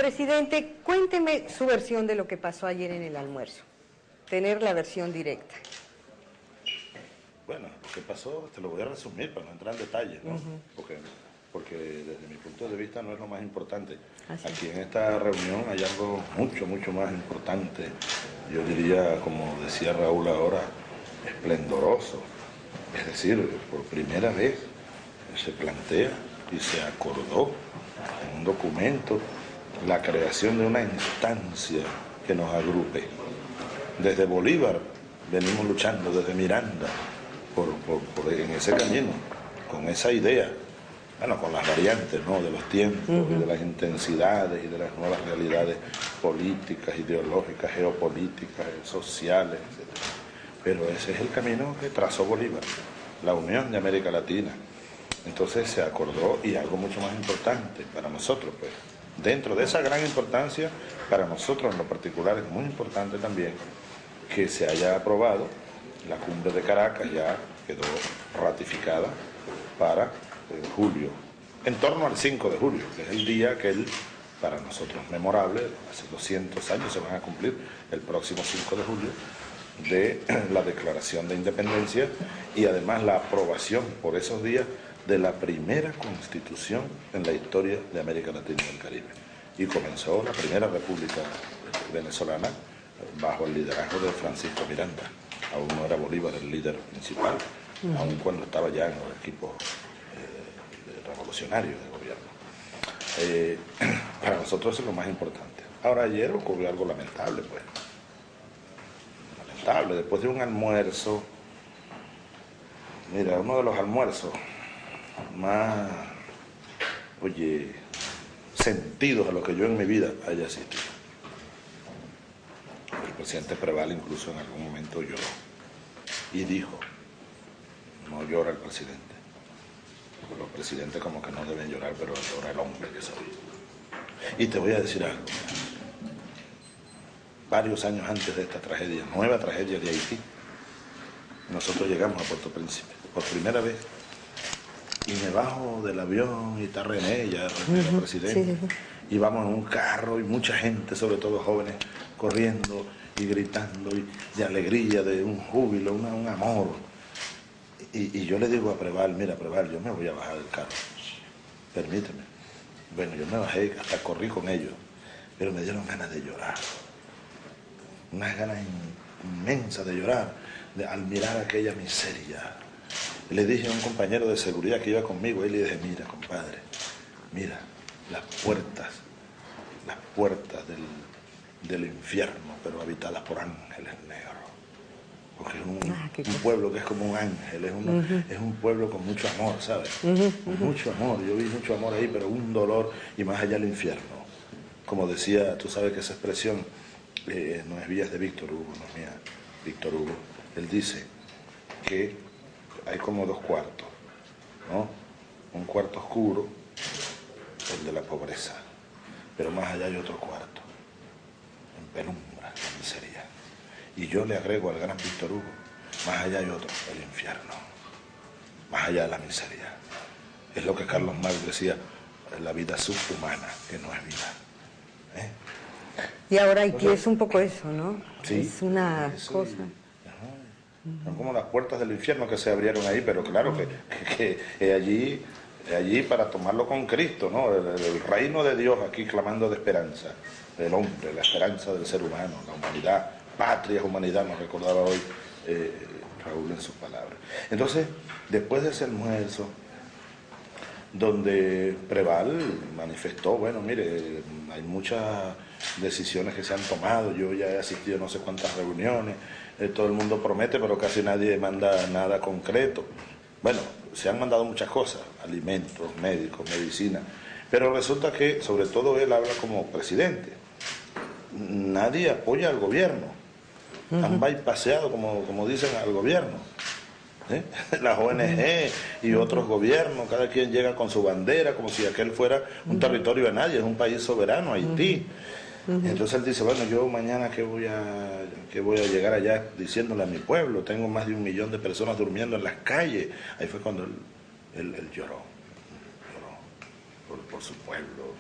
Presidente, cuénteme su versión de lo que pasó ayer en el almuerzo. Tener la versión directa. Bueno, lo que pasó te lo voy a resumir para no entrar en detalles, ¿no? Porque desde mi punto de vista no es lo más importante. Aquí en esta reunión hay algo mucho más importante. Yo diría, como decía Raúl ahora, esplendoroso. Es decir, por primera vez se plantea y se acordó en un documento la creación de una instancia que nos agrupe. Desde Bolívar venimos luchando, desde Miranda, en ese camino, con esa idea, bueno, con las variantes, ¿no?, de los tiempos y de las intensidades y de las nuevas realidades políticas, ideológicas, geopolíticas, sociales, etc. Pero ese es el camino que trazó Bolívar, la unión de América Latina. Entonces se acordó, y algo mucho más importante para nosotros, pues, dentro de esa gran importancia, para nosotros en lo particular es muy importante también que se haya aprobado la cumbre de Caracas, ya quedó ratificada para julio, en torno al 5 de julio, que es el día aquel para nosotros memorable, hace 200 años se van a cumplir el próximo 5 de julio, de la Declaración de Independencia y además la aprobación por esos días de la primera constitución en la historia de América Latina y del Caribe. Y comenzó la primera república venezolana bajo el liderazgo de Francisco Miranda. Aún no era Bolívar el líder principal, aun cuando estaba ya en los equipos revolucionarios del gobierno. Para nosotros es lo más importante. Ahora, ayer ocurrió algo lamentable, pues. Lamentable, después de un almuerzo, mira, uno de los almuerzos más, sentidos a lo que yo en mi vida haya asistido. El presidente Preval incluso en algún momento lloró y dijo: no llora el presidente, porque los presidentes como que no deben llorar, pero llora el hombre que soy. Y te voy a decir algo: varios años antes de esta tragedia, nueva tragedia de Haití, nosotros llegamos a Puerto Príncipe por primera vez y me bajo del avión y está René, ya el presidente, y vamos en un carro y mucha gente, sobre todo jóvenes, corriendo y gritando y de alegría, de un júbilo, un amor. Y yo le digo a Preval: mira, Preval, yo me voy a bajar del carro, permíteme. Bueno, yo me bajé, hasta corrí con ellos, pero me dieron ganas de llorar, unas ganas inmensas de llorar, al mirar aquella miseria. Le dije a un compañero de seguridad que iba conmigo, y le dije: mira, compadre, mira, las puertas del infierno, pero habitadas por ángeles negros. Porque es un pueblo que es como un ángel, es un pueblo con mucho amor, ¿sabes? Con mucho amor, yo vi mucho amor ahí, pero un dolor, y más allá el infierno. Como decía, tú sabes que esa expresión no es Vías de Víctor Hugo, no es mía, Víctor Hugo. Él dice que hay como dos cuartos, ¿no? Un cuarto oscuro, el de la pobreza, pero más allá hay otro cuarto, en penumbra, en miseria. Y yo le agrego al gran Víctor Hugo: más allá hay otro, el infierno, más allá de la miseria. Es lo que Carlos Marx decía: la vida subhumana, que no es vida. Y ahora Haití es un poco eso, ¿no? Sí, es una cosa. Son como las puertas del infierno que se abrieron ahí, pero claro que allí para tomarlo con Cristo, ¿no? El reino de Dios aquí clamando de esperanza, del hombre, la esperanza del ser humano, la humanidad, patria es humanidad, nos recordaba hoy Raúl en sus palabras. Entonces, después de ese almuerzo, donde Preval manifestó: bueno, mire, hay muchas decisiones que se han tomado, yo ya he asistido a no sé cuántas reuniones, todo el mundo promete, pero casi nadie manda nada concreto. Bueno, se han mandado muchas cosas, alimentos, médicos, medicina, pero resulta que, sobre todo él habla como presidente, nadie apoya al gobierno, han bypaseado, como dicen, al gobierno. Las ONG y otros gobiernos, cada quien llega con su bandera, como si aquel fuera un territorio de nadie, es un país soberano, Haití. Entonces él dice: bueno, yo mañana que voy a llegar allá diciéndole a mi pueblo, tengo más de 1 millón de personas durmiendo en las calles. Ahí fue cuando él lloró por su pueblo,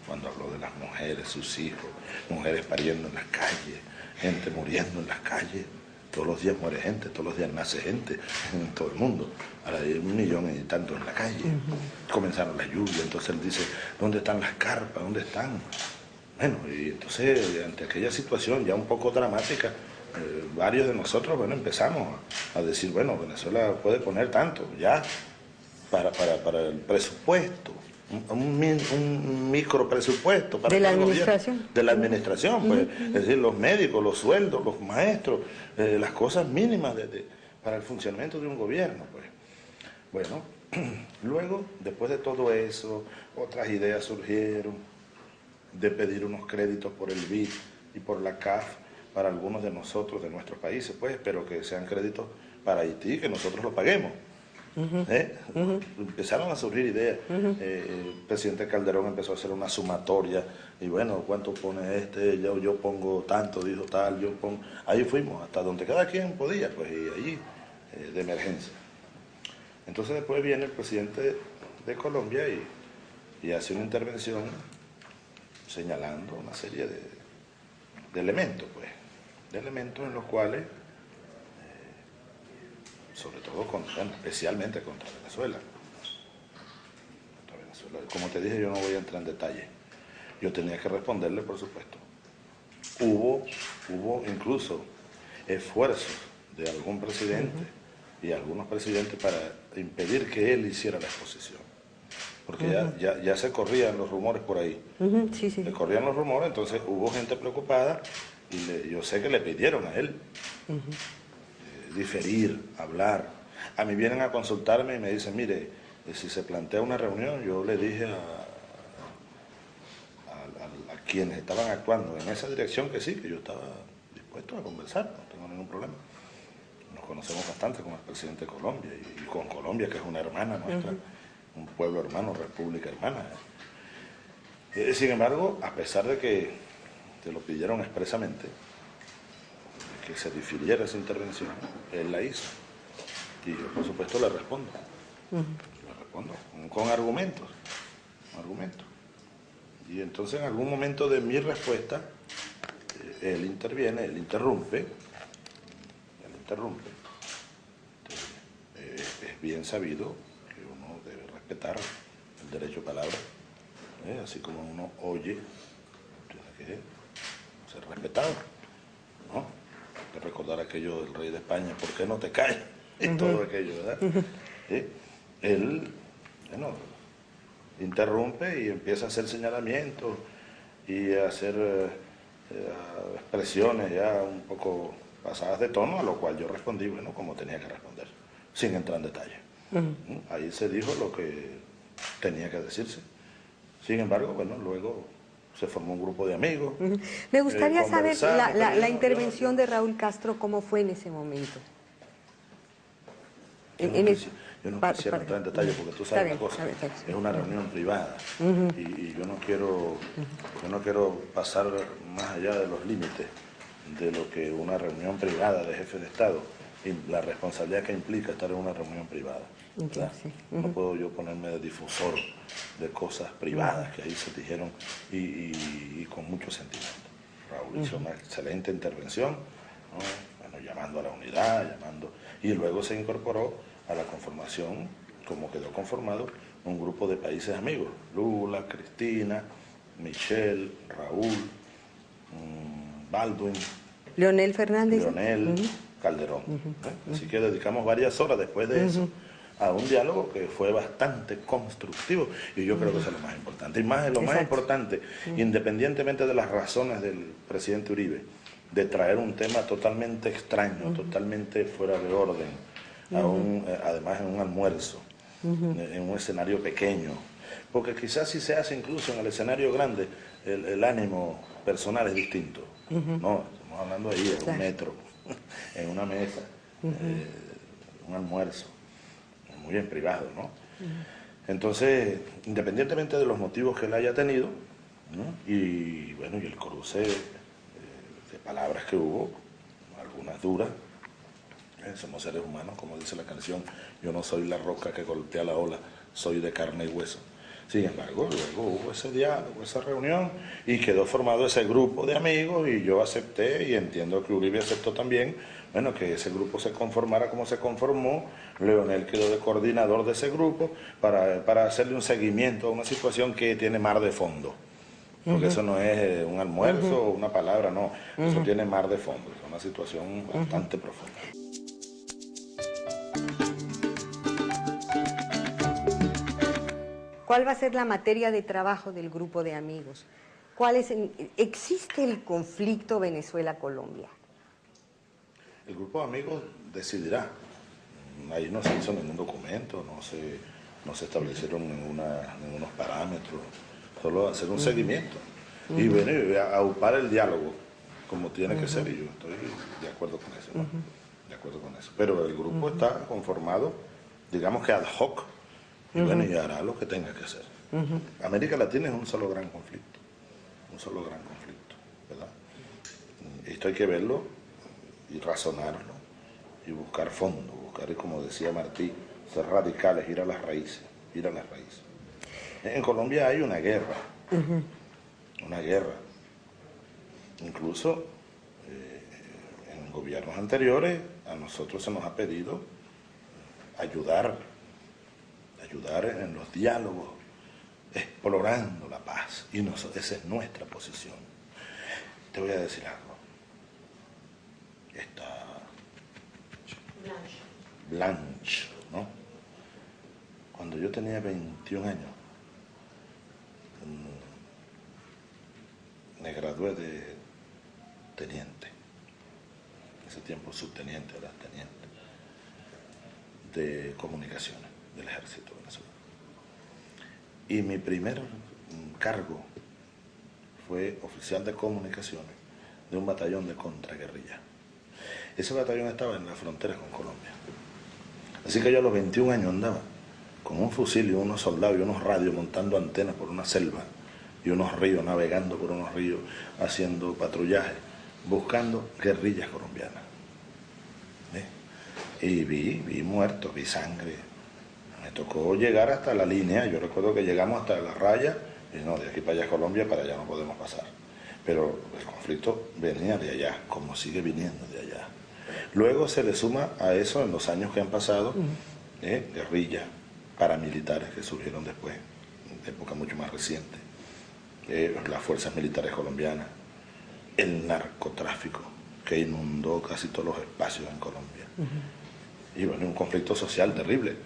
cuando habló de las mujeres, sus hijos, mujeres pariendo en las calles, gente muriendo en las calles. Todos los días muere gente, todos los días nace gente en todo el mundo. Ahora hay 1 millón y tanto en la calle. Comenzaron las lluvias, entonces él dice, ¿dónde están las carpas? ¿Dónde están? Bueno, y entonces ante aquella situación ya un poco dramática, varios de nosotros, bueno, empezamos a decir, bueno, Venezuela puede poner tanto ya para el presupuesto. Un micro presupuesto para de la administración. De la administración, pues, es decir, los médicos, los sueldos, los maestros, las cosas mínimas para el funcionamiento de un gobierno, pues. Bueno, luego, después de todo eso, otras ideas surgieron de pedir unos créditos por el BID y por la CAF para algunos de nosotros, de nuestros países, pues, pero que sean créditos para Haití, que nosotros lo paguemos. Empezaron a surgir ideas. El presidente Calderón empezó a hacer una sumatoria y bueno, ¿cuánto pone este? Yo pongo tanto, dijo tal, yo pongo. Ahí fuimos, hasta donde cada quien podía, pues, y ahí de emergencia. Entonces después viene el presidente de Colombia y hace una intervención señalando una serie de elementos, pues, de elementos en los cuales sobre todo, especialmente contra Venezuela. Como te dije, yo no voy a entrar en detalle. Yo tenía que responderle, por supuesto. Hubo incluso esfuerzos de algún presidente y algunos presidentes para impedir que él hiciera la exposición. Porque ya se corrían los rumores por ahí. Sí. Se corrían los rumores, entonces hubo gente preocupada y yo sé que le pidieron a él. Diferir, hablar. A mí vienen a consultarme y me dicen, mire, si se plantea una reunión, yo le dije a quienes estaban actuando en esa dirección que sí, que yo estaba dispuesto a conversar, no tengo ningún problema. Nos conocemos bastante con el presidente de Colombia y con Colombia, que es una hermana nuestra, un pueblo hermano, república hermana. Sin embargo, a pesar de que te lo pidieron expresamente, que se difiriera esa intervención, él la hizo. Y yo, por supuesto, le respondo. Le respondo con argumentos. Y entonces, en algún momento de mi respuesta, él interviene, él interrumpe. Es bien sabido que uno debe respetar el derecho a palabra. Así como uno oye, tiene que ser respetado, ¿no? De recordar aquello del rey de España, ¿por qué no te callas? Y todo aquello, ¿verdad? Él, bueno, interrumpe y empieza a hacer señalamientos y a hacer expresiones ya un poco pasadas de tono, a lo cual yo respondí, bueno, como tenía que responder, sin entrar en detalle. Ahí se dijo lo que tenía que decirse. Sin embargo, bueno, luego se formó un grupo de amigos. Me gustaría saber la intervención de Raúl Castro, ¿cómo fue en ese momento? Yo no quisiera entrar en detalle porque tú sabes una cosa, es una reunión privada y yo no quiero pasar más allá de los límites de lo que una reunión privada de jefe de Estado y la responsabilidad que implica estar en una reunión privada. No puedo yo ponerme de difusor de cosas privadas que ahí se dijeron y con mucho sentimiento. Raúl hizo una excelente intervención, ¿no? Bueno, llamando a la unidad, y luego se incorporó a la conformación, como quedó conformado, un grupo de países amigos: Lula, Cristina, Michelle, Raúl, Baldwin, Leonel Fernández, Calderón. Así que dedicamos varias horas después de eso a un diálogo que fue bastante constructivo y yo creo que eso es lo más importante. Y lo más importante, independientemente de las razones del presidente Uribe, de traer un tema totalmente extraño, totalmente fuera de orden, además en un almuerzo, en un escenario pequeño, porque quizás si se hace incluso en el escenario grande, el ánimo personal es distinto. No, estamos hablando ahí en un metro, en una mesa, un almuerzo, muy en privado, ¿no? Entonces, independientemente de los motivos que él haya tenido, ¿no? Y bueno, y el cruce de palabras que hubo, algunas duras, somos seres humanos, como dice la canción, yo no soy la roca que golpea la ola, soy de carne y hueso. Sin embargo, luego hubo ese diálogo, esa reunión, y quedó formado ese grupo de amigos, y yo acepté, y entiendo que Uribe aceptó también, bueno, que ese grupo se conformara como se conformó. Leonel quedó de coordinador de ese grupo para hacerle un seguimiento a una situación que tiene mar de fondo. Porque eso no es un almuerzo o una palabra, no. Eso tiene mar de fondo, es una situación bastante profunda. ¿Cuál va a ser la materia de trabajo del grupo de amigos? ¿Existe el conflicto Venezuela-Colombia? El grupo de amigos decidirá. Ahí no se hizo ningún documento, no se establecieron ningunos parámetros, solo hacer un seguimiento y venir a aupar el diálogo como tiene que ser, y yo estoy de acuerdo con eso, ¿no? De acuerdo con eso. Pero el grupo está conformado, digamos que ad hoc, y bueno, y hará lo que tenga que hacer. América Latina es un solo gran conflicto, ¿verdad? Esto hay que verlo y razonarlo y buscar fondo, buscar, como decía Martí, ser radicales, ir a las raíces. En Colombia hay una guerra, incluso en gobiernos anteriores a nosotros se nos ha pedido ayudar en los diálogos, explorando la paz, y esa es nuestra posición. Te voy a decir algo. Esta Blanche, ¿no? Cuando yo tenía 21 años, me gradué de teniente, en ese tiempo subteniente, era teniente, de comunicaciones del ejército venezolano. Y mi primer cargo fue oficial de comunicaciones de un batallón de contraguerrilla. Ese batallón estaba en la frontera con Colombia. Así que yo a los 21 años andaba con un fusil y unos soldados y unos radios montando antenas por una selva y unos ríos, navegando por unos ríos, haciendo patrullaje, buscando guerrillas colombianas. Y vi muertos, vi sangre. Me tocó llegar hasta la línea, yo recuerdo que llegamos hasta la raya, y no, de aquí para allá es Colombia, para allá no podemos pasar. Pero el conflicto venía de allá, como sigue viniendo de allá. Luego se le suma a eso, en los años que han pasado, guerrillas paramilitares que surgieron después, en época mucho más reciente, las fuerzas militares colombianas, el narcotráfico que inundó casi todos los espacios en Colombia. Y bueno, un conflicto social terrible.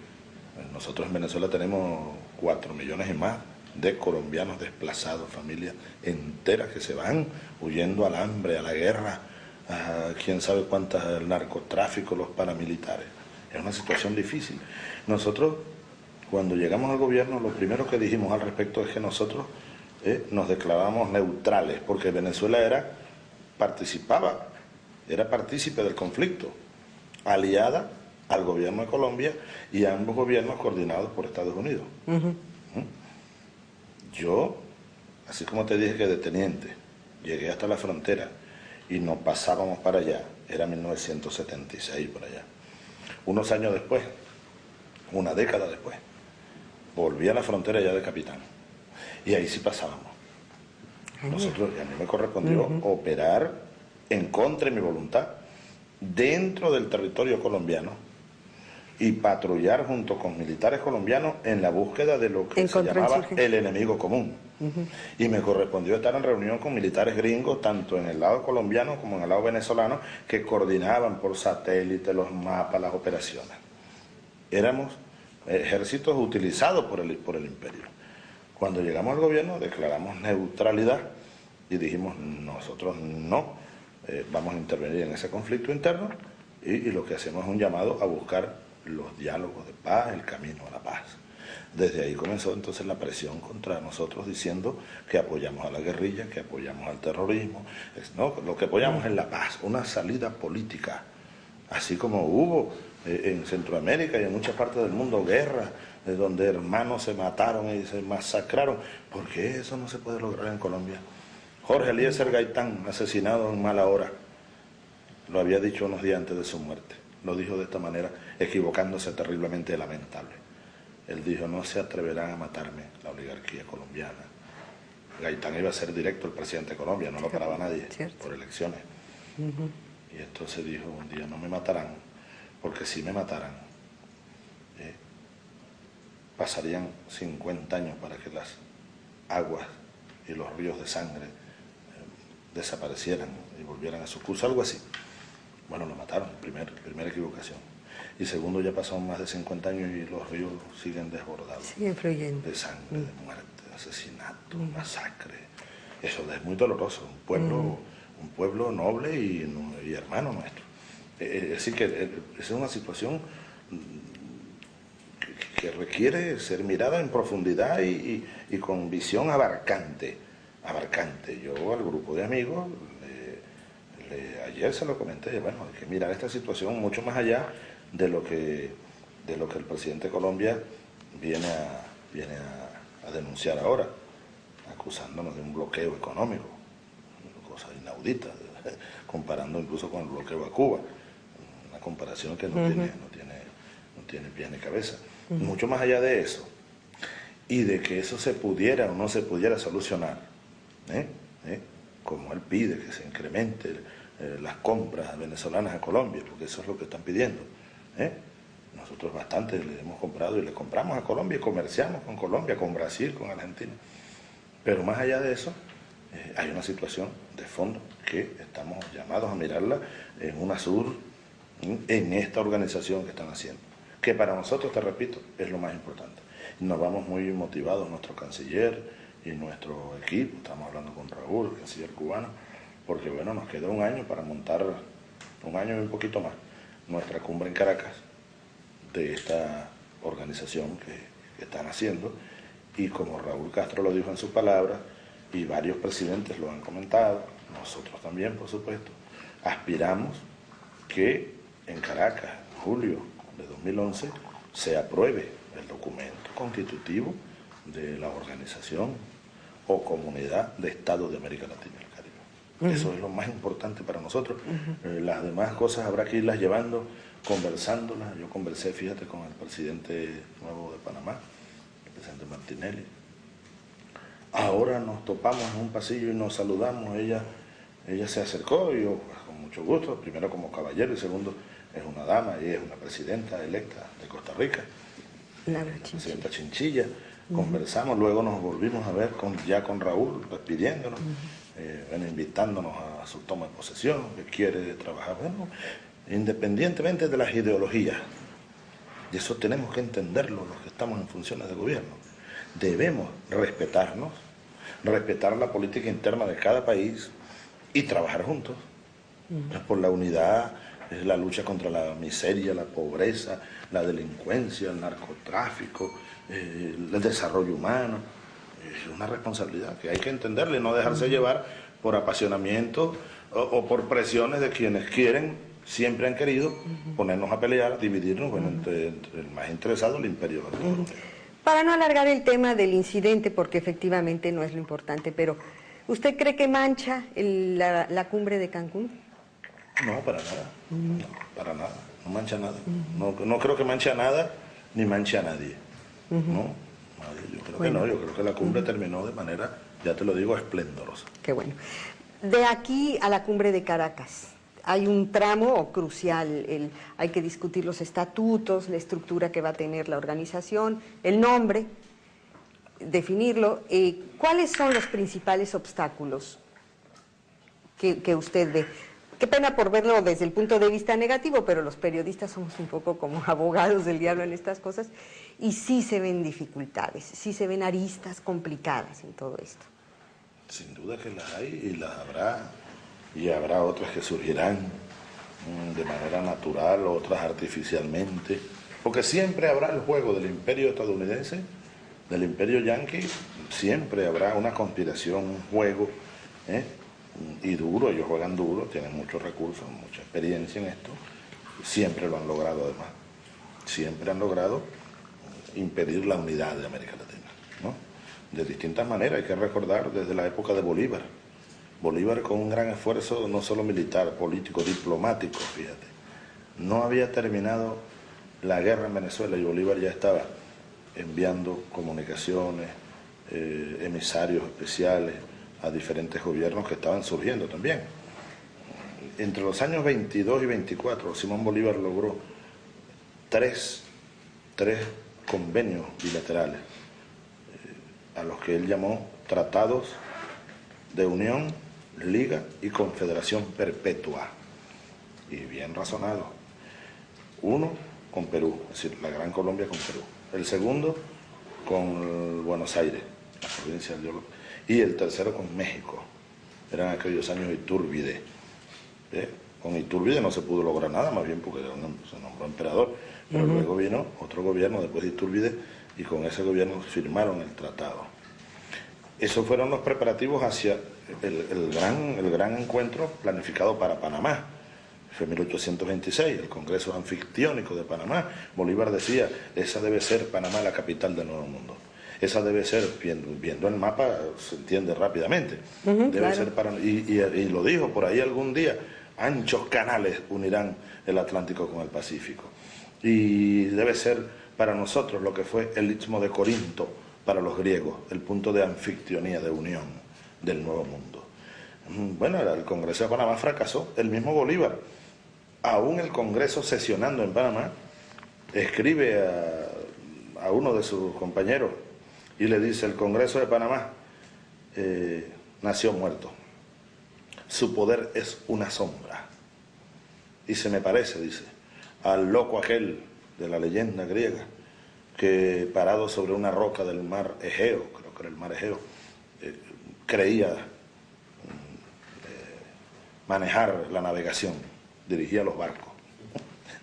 Nosotros en Venezuela tenemos 4 millones y más de colombianos desplazados, familias enteras que se van huyendo al hambre, a la guerra, a quién sabe cuántas, al narcotráfico, los paramilitares. Es una situación difícil. Nosotros, cuando llegamos al gobierno, lo primero que dijimos al respecto es que nosotros nos declaramos neutrales, porque Venezuela era partícipe del conflicto, aliada al gobierno de Colombia y a ambos gobiernos coordinados por Estados Unidos. Yo, así como te dije que de teniente, llegué hasta la frontera y nos pasábamos para allá, era 1976 por allá. Unos años después, una década después, volví a la frontera ya de capitán. Y ahí sí pasábamos. Nosotros, y a mí me correspondió operar en contra de mi voluntad dentro del territorio colombiano y patrullar junto con militares colombianos en la búsqueda de lo que se llamaba el enemigo común. Y me correspondió estar en reunión con militares gringos, tanto en el lado colombiano como en el lado venezolano, que coordinaban por satélite los mapas, las operaciones. Éramos ejércitos utilizados por el imperio. Cuando llegamos al gobierno declaramos neutralidad y dijimos nosotros no vamos a intervenir en ese conflicto interno, y lo que hacemos es un llamado a buscar los diálogos de paz, el camino a la paz. Desde ahí comenzó entonces la presión contra nosotros, diciendo que apoyamos a la guerrilla, que apoyamos al terrorismo. No, lo que apoyamos es la paz, una salida política, así como hubo en Centroamérica y en muchas partes del mundo guerras, donde hermanos se mataron y se masacraron. ¿Por qué eso no se puede lograr en Colombia? Jorge Eliezer Gaitán, asesinado en mala hora, lo había dicho unos días antes de su muerte. Lo dijo de esta manera, equivocándose terriblemente, lamentable. él dijo, no se atreverán a matarme la oligarquía colombiana. Gaitán iba a ser directo el presidente de Colombia, no lo paraba nadie por elecciones. Y entonces dijo un día, no me matarán, porque si me mataran, pasarían 50 años para que las aguas y los ríos de sangre desaparecieran y volvieran a su curso, algo así. Bueno, lo mataron, primera equivocación. Y segundo, ya pasaron más de 50 años y los ríos siguen desbordados. Siguen fluyendo. De sangre, de muerte, de asesinato, masacre. Eso es muy doloroso. Un pueblo noble y hermano nuestro. Es decir, que es una situación que requiere ser mirada en profundidad y con visión abarcante. Yo al grupo de amigos, ayer se lo comenté, bueno, hay que mirar esta situación mucho más allá de lo que el presidente de Colombia viene a denunciar ahora, acusándonos de un bloqueo económico, cosa inaudita, comparando incluso con el bloqueo a Cuba, una comparación que no tiene pies ni cabeza. Mucho más allá de eso, y de que eso se pudiera o no se pudiera solucionar, como él pide que se incremente las compras venezolanas a Colombia, porque eso es lo que están pidiendo. Nosotros bastante le hemos comprado y le compramos a Colombia y comerciamos con Colombia, con Brasil, con Argentina. Pero más allá de eso, hay una situación de fondo que estamos llamados a mirarla en UNASUR, en esta organización que están haciendo, que para nosotros, te repito, es lo más importante. Nos vamos muy motivados, nuestro canciller y nuestro equipo, estamos hablando con Raúl, el canciller cubano, porque bueno, nos queda un año para montar, un año y un poquito más, nuestra cumbre en Caracas, de esta organización que están haciendo, y como Raúl Castro lo dijo en sus palabras, y varios presidentes lo han comentado, nosotros también, por supuesto, aspiramos que en Caracas, en julio de 2011, se apruebe el documento constitutivo de la organización o comunidad de Estados de América Latina y el Caribe. Eso es lo más importante para nosotros. Las demás cosas habrá que irlas llevando, conversándolas. Yo conversé, fíjate, con el presidente nuevo de Panamá, el presidente Martinelli. Ahora nos topamos en un pasillo y nos saludamos. Ella se acercó y yo, pues, con mucho gusto, primero como caballero y segundo, es una dama y es una presidenta electa de Costa Rica, la presidenta Chinchilla. Conversamos, luego nos volvimos a ver ya con Raúl, despidiéndonos, invitándonos a su toma de posesión, que quiere trabajar, bueno, independientemente de las ideologías. Y eso tenemos que entenderlo los que estamos en funciones de gobierno. Debemos respetarnos, respetar la política interna de cada país y trabajar juntos por la unidad, la lucha contra la miseria, la pobreza, la delincuencia, el narcotráfico, el desarrollo humano. Es una responsabilidad que hay que entenderle, no dejarse llevar por apasionamiento o por presiones de quienes quieren, siempre han querido ponernos a pelear, dividirnos, bueno, entre el más interesado, el imperio. Para no alargar el tema del incidente, porque efectivamente no es lo importante, pero ¿usted cree que mancha la cumbre de Cancún? No, para nada, no, para nada, no mancha nada. No creo que manche a nada, ni manche a nadie. No, yo creo que no, yo creo que la cumbre terminó de manera, ya te lo digo, esplendorosa. Qué bueno. De aquí a la cumbre de Caracas, hay un tramo crucial, hay que discutir los estatutos, la estructura que va a tener la organización, el nombre, definirlo. ¿Cuáles son los principales obstáculos que usted ve? Qué pena por verlo desde el punto de vista negativo, pero los periodistas somos un poco como abogados del diablo en estas cosas, y sí se ven dificultades, sí se ven aristas complicadas en todo esto. Sin duda que las hay y las habrá, y habrá otras que surgirán de manera natural, otras artificialmente, porque siempre habrá el juego del imperio estadounidense, del imperio yanqui, siempre habrá una conspiración, un juego, y duro, ellos juegan duro, tienen muchos recursos, mucha experiencia en esto, siempre lo han logrado además, siempre han logrado impedir la unidad de América Latina, ¿no? De distintas maneras, hay que recordar desde la época de Bolívar, con un gran esfuerzo no solo militar, político, diplomático, fíjate, no había terminado la guerra en Venezuela y Bolívar ya estaba enviando comunicaciones, emisarios especiales a diferentes gobiernos que estaban surgiendo también. Entre los años 22 y 24, Simón Bolívar logró tres convenios bilaterales, a los que él llamó tratados de unión, liga y confederación perpetua, y bien razonados. Uno con Perú, es decir, la Gran Colombia con Perú. El segundo con Buenos Aires, la provincia de Oro, y el tercero con México. Eran aquellos años Iturbide. Con Iturbide no se pudo lograr nada, más bien porque se nombró emperador, pero luego vino otro gobierno después de Iturbide y con ese gobierno firmaron el tratado. Esos fueron los preparativos hacia el gran encuentro planificado para Panamá. Fue 1826, el Congreso Anfictiónico de Panamá. Bolívar decía, esa debe ser Panamá la capital del Nuevo Mundo. Esa debe ser, viendo el mapa se entiende rápidamente, debe ser para, y lo dijo por ahí algún día, anchos canales unirán el Atlántico con el Pacífico. Y debe ser para nosotros lo que fue el Istmo de Corinto para los griegos, el punto de anfictionía, de unión del Nuevo Mundo. Bueno, el Congreso de Panamá fracasó, el mismo Bolívar, aún el Congreso sesionando en Panamá, escribe a uno de sus compañeros y le dice, el Congreso de Panamá nació muerto, su poder es una sombra, y se me parece, dice, al loco aquel de la leyenda griega, que parado sobre una roca del mar Egeo, creo que era el mar Egeo, creía manejar la navegación, dirigía los barcos.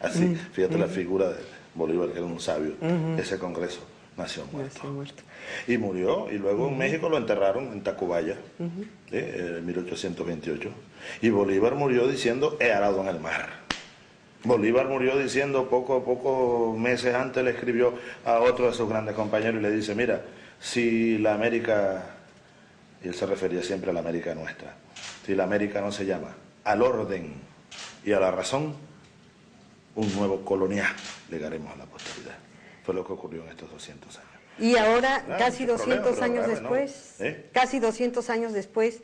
Así, fíjate la figura de Bolívar, que era un sabio. Ese Congreso nació muerto. Y murió, y luego en México lo enterraron en Tacubaya, en 1828. Y Bolívar murió diciendo, he arado en el mar. Bolívar murió diciendo, pocos meses antes le escribió a otro de sus grandes compañeros y le dice, mira, si la América, y él se refería siempre a la América nuestra, si la América no se llama al orden y a la razón, un nuevo colonial legaremos a la posteridad. Fue lo que ocurrió en estos 200 años. Y ahora, casi 200 años después, casi 200 años después,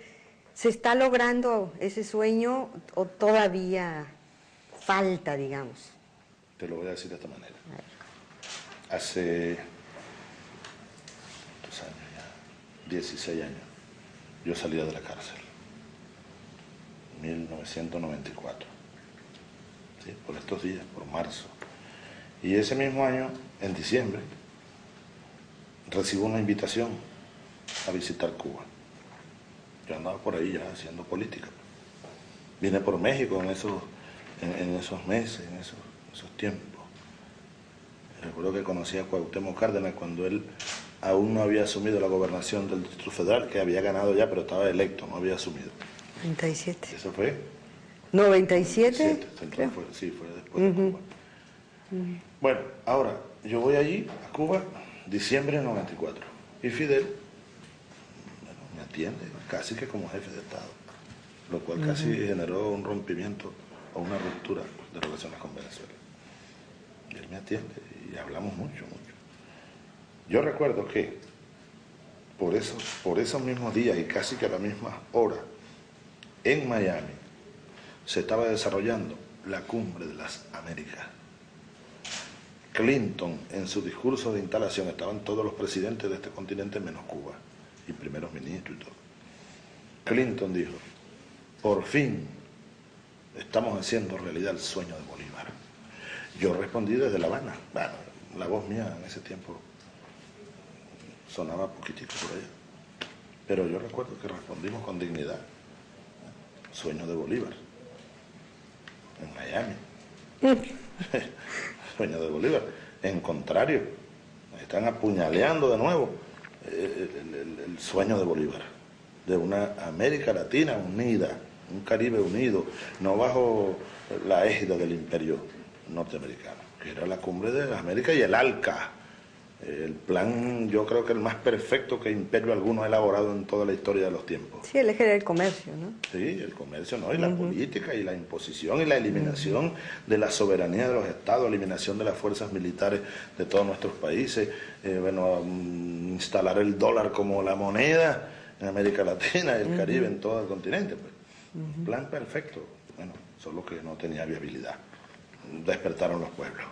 ¿se está logrando ese sueño o todavía falta, digamos? Te lo voy a decir de esta manera. Hace, ¿cuántos años ya? 16 años. Yo salía de la cárcel. 1994. ¿Sí? Por estos días, por marzo. Y ese mismo año, en diciembre, recibo una invitación a visitar Cuba. Yo andaba por ahí ya haciendo política. Vine por México en esos meses, en esos tiempos. Recuerdo que conocí a Cuauhtémoc Cárdenas cuando él aún no había asumido la gobernación del Distrito Federal, que había ganado ya, pero estaba electo, no había asumido. 97. ¿Eso fue? 97. Sí, fue después de Cuba. Bueno, ahora, yo voy allí, a Cuba, diciembre de 94, y Fidel, bueno, me atiende casi que como jefe de Estado, lo cual casi generó un rompimiento o una ruptura de relaciones con Venezuela. Y él me atiende y hablamos mucho. Yo recuerdo que por esos mismos días y casi que a la misma hora, en Miami, se estaba desarrollando la Cumbre de las Américas. Clinton, en su discurso de instalación, estaban todos los presidentes de este continente menos Cuba, y primeros ministros y todo. Clinton dijo, por fin estamos haciendo realidad el sueño de Bolívar. Yo respondí desde La Habana. Bueno, la voz mía en ese tiempo sonaba poquitico por allá, pero yo recuerdo que respondimos con dignidad. Sueño de Bolívar, en Miami. Sueño de Bolívar. En contrario, están apuñaleando de nuevo el sueño de Bolívar, de una América Latina unida, un Caribe unido, no bajo la égida del imperio norteamericano, que era la cumbre de las Américas y el ALCA, El plan, yo creo que el más perfecto que Imperio alguno ha elaborado en toda la historia de los tiempos. Sí, el eje del comercio, ¿no? Sí, el comercio, ¿no? Y la política, y la imposición, y la eliminación de la soberanía de los estados, eliminación de las fuerzas militares de todos nuestros países, instalar el dólar como la moneda en América Latina, el Caribe, en todo el continente, pues. Un plan perfecto, bueno, solo que no tenía viabilidad. Despertaron los pueblos,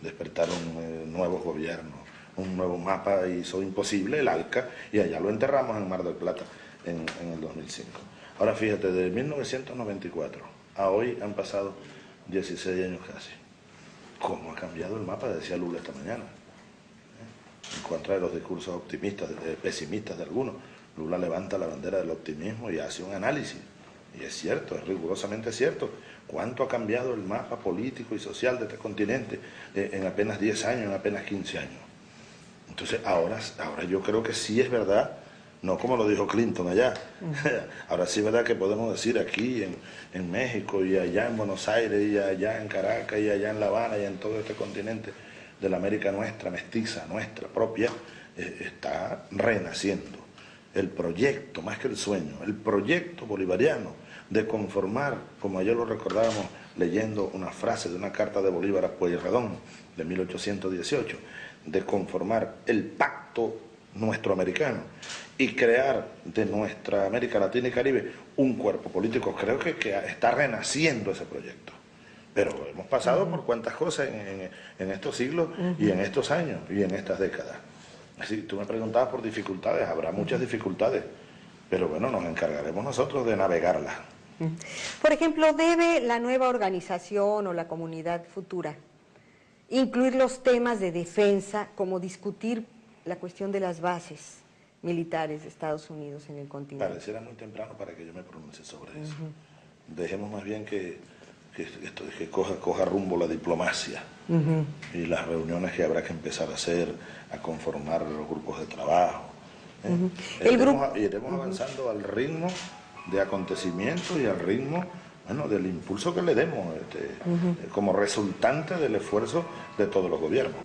despertaron nuevos gobiernos, un nuevo mapa hizo imposible el ALCA, y allá lo enterramos en Mar del Plata en el 2005. Ahora fíjate, de 1994 a hoy han pasado 16 años casi. ¿Cómo ha cambiado el mapa? Decía Lula esta mañana. En contra de los discursos optimistas, pesimistas de algunos. Lula levanta la bandera del optimismo y hace un análisis. Y es cierto, es rigurosamente cierto. ¿Cuánto ha cambiado el mapa político y social de este continente en apenas 10 años, en apenas 15 años? Entonces ahora yo creo que sí es verdad, no como lo dijo Clinton allá, ahora sí es verdad que podemos decir aquí en México y allá en Buenos Aires y allá en Caracas y allá en La Habana y en todo este continente de la América nuestra, mestiza, nuestra propia, está renaciendo. El proyecto, más que el sueño, el proyecto bolivariano de conformar, como ayer lo recordábamos leyendo una frase de una carta de Bolívar a Pueyrredón de 1818, de conformar el pacto nuestro-americano y crear de nuestra América Latina y Caribe un cuerpo político. Creo que está renaciendo ese proyecto. Pero hemos pasado por cuantas cosas en estos siglos y en estos años y en estas décadas. Así, tú me preguntabas por dificultades, habrá muchas dificultades, pero bueno, nos encargaremos nosotros de navegarlas. Por ejemplo, ¿debe la nueva organización o la comunidad futura incluir los temas de defensa, como discutir la cuestión de las bases militares de Estados Unidos en el continente? Pareciera muy temprano para que yo me pronuncie sobre eso. Dejemos más bien que coja rumbo la diplomacia y las reuniones que habrá que empezar a hacer, a conformar los grupos de trabajo. Iremos avanzando al ritmo de acontecimientos y al ritmo, bueno, del impulso que le demos como resultante del esfuerzo de todos los gobiernos.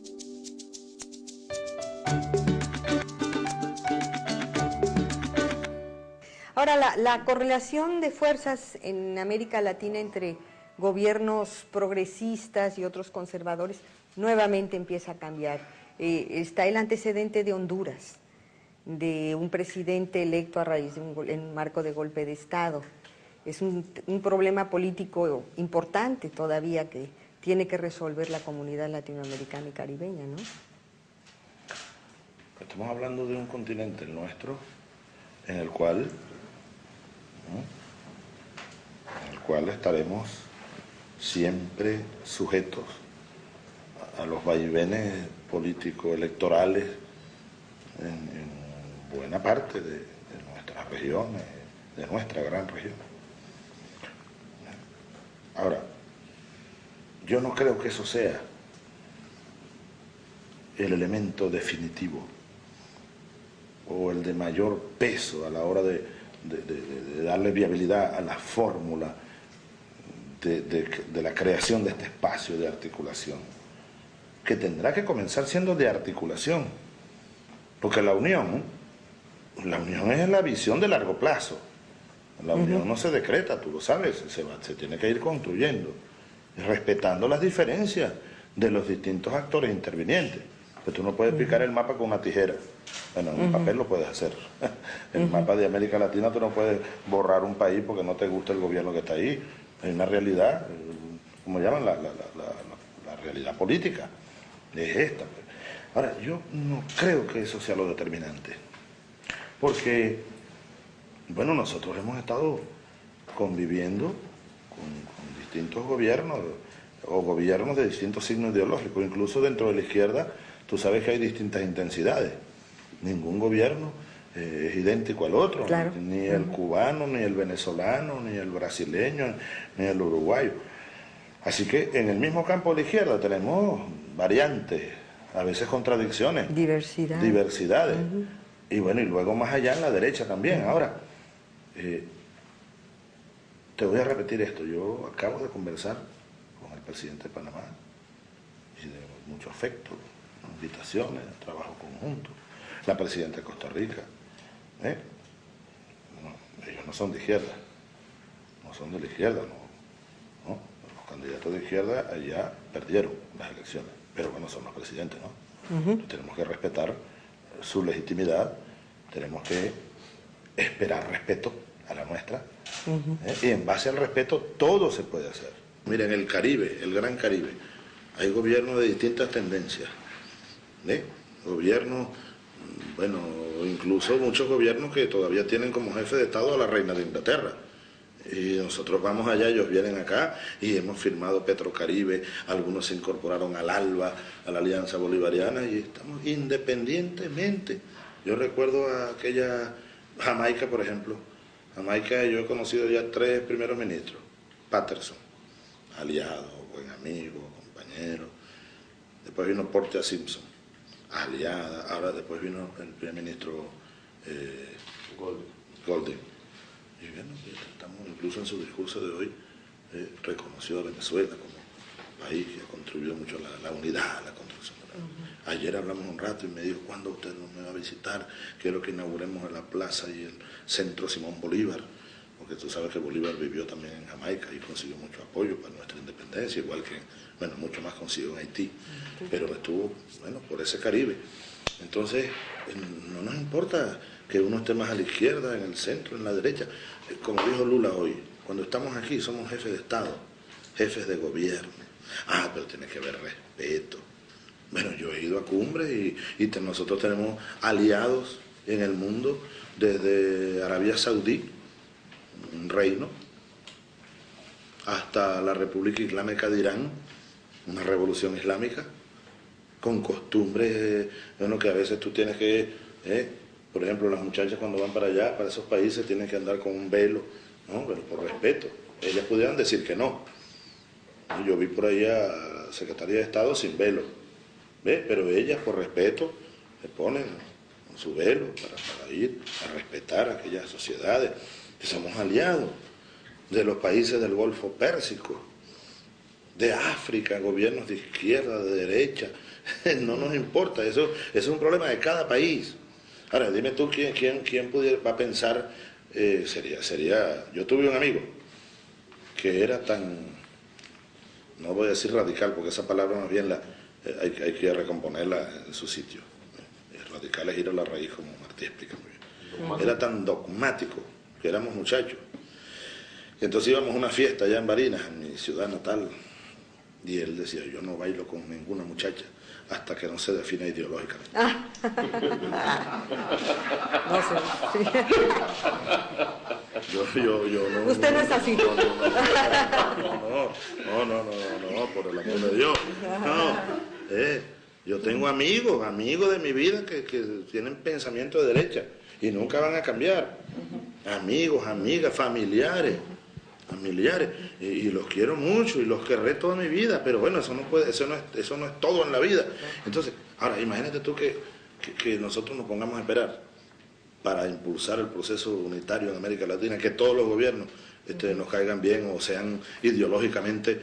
Ahora, la correlación de fuerzas en América Latina entre gobiernos progresistas y otros conservadores nuevamente empieza a cambiar. Está el antecedente de Honduras, de un presidente electo a raíz de un marco de golpe de Estado. Es un problema político importante todavía que tiene que resolver la comunidad latinoamericana y caribeña, ¿no? Estamos hablando de un continente, el nuestro, en el cual estaremos siempre sujetos a los vaivenes político-electorales en buena parte de nuestras regiones, de nuestra gran región. Ahora, yo no creo que eso sea el elemento definitivo o el de mayor peso a la hora de darle viabilidad a la fórmula de la creación de este espacio de articulación, que tendrá que comenzar siendo de articulación, porque la unión es la visión de largo plazo. La unión no se decreta, tú lo sabes, se tiene que ir construyendo, respetando las diferencias de los distintos actores intervinientes. Que tú no puedes picar el mapa con una tijera. Bueno, en un papel lo puedes hacer. El mapa de América Latina tú no puedes borrar un país porque no te gusta el gobierno que está ahí. Hay una realidad, como llaman la realidad política. Es esta. Ahora, yo no creo que eso sea lo determinante. Porque, bueno, nosotros hemos estado conviviendo con distintos gobiernos o gobiernos de distintos signos ideológicos. Incluso dentro de la izquierda, tú sabes que hay distintas intensidades. Ningún gobierno es idéntico al otro, claro. Ni el cubano, ni el venezolano, ni el brasileño, ni el uruguayo. Así que en el mismo campo de la izquierda tenemos variantes, a veces contradicciones, diversidades. Y bueno, y luego más allá en la derecha también. Ahora, te voy a repetir esto. Yo acabo de conversar con el presidente de Panamá, y de mucho afecto, invitaciones, trabajo conjunto. La presidenta de Costa Rica, no, ellos no son de izquierda, no son de la izquierda, no. Los candidatos de izquierda allá perdieron las elecciones, pero bueno, son los presidentes, ¿no? Entonces, tenemos que respetar su legitimidad, tenemos que esperar respeto a la nuestra, y en base al respeto todo se puede hacer. Miren, el Caribe, el Gran Caribe, hay gobiernos de distintas tendencias, gobiernos, bueno, incluso muchos gobiernos que todavía tienen como jefe de Estado a la reina de Inglaterra. Y nosotros vamos allá, ellos vienen acá y hemos firmado Petrocaribe, algunos se incorporaron al ALBA, a la Alianza Bolivariana, y estamos independientemente. Yo recuerdo a aquella Jamaica, por ejemplo. Jamaica, yo he conocido ya 3 primeros ministros. Patterson, aliado, buen amigo, compañero. Después vino Portia Simpson, aliada. Ahora después vino el primer ministro Golding. Y bueno, estamos, incluso en su discurso de hoy, reconoció a Venezuela como país que ha contribuido mucho a la unidad, a la construcción. Ayer hablamos un rato y me dijo, ¿cuándo usted nos va a visitar? Quiero que inauguremos la plaza y el centro Simón Bolívar, porque tú sabes que Bolívar vivió también en Jamaica y consiguió mucho apoyo para nuestra independencia, igual que, bueno, mucho más consiguió en Haití, pero estuvo, bueno, por ese Caribe. Entonces, no nos importa que uno esté más a la izquierda, en el centro, en la derecha. Como dijo Lula hoy, cuando estamos aquí somos jefes de Estado, jefes de gobierno. Ah, pero tiene que haber respeto. Bueno, yo he ido a cumbres y nosotros tenemos aliados en el mundo, desde Arabia Saudí, un reino, hasta la República Islámica de Irán, una revolución islámica, con costumbres, bueno, que a veces tú tienes que, por ejemplo, las muchachas cuando van para allá, para esos países, tienen que andar con un velo, ¿no? Pero por respeto. Ellas pudieran decir que no. Yo vi por ahí a la Secretaría de Estado sin velo, pero ellas por respeto se ponen su velo para ir a respetar a aquellas sociedades que somos aliados de los países del Golfo Pérsico, de África, gobiernos de izquierda, de derecha. No nos importa, eso es un problema de cada país. Ahora, dime tú quién va a pensar, yo tuve un amigo que era tan, no voy a decir radical, porque esa palabra más bien hay que recomponerla en su sitio. Radical es ir a la raíz, como Martí explica muy bien. Era tan dogmático, que éramos muchachos. Y entonces íbamos a una fiesta allá en Barinas, en mi ciudad natal, y él decía, yo no bailo con ninguna muchacha hasta que no se defina ideológicamente. No sé. Sí. Yo no. Usted no es así. No, por el amor de Dios. No, yo tengo amigos de mi vida que tienen pensamiento de derecha y nunca van a cambiar. Amigos, amigas, familiares, y los quiero mucho y los querré toda mi vida, pero bueno, eso no es todo en la vida. Entonces, ahora imagínate tú que nosotros nos pongamos a esperar para impulsar el proceso unitario en América Latina, que todos los gobiernos nos caigan bien o sean ideológicamente,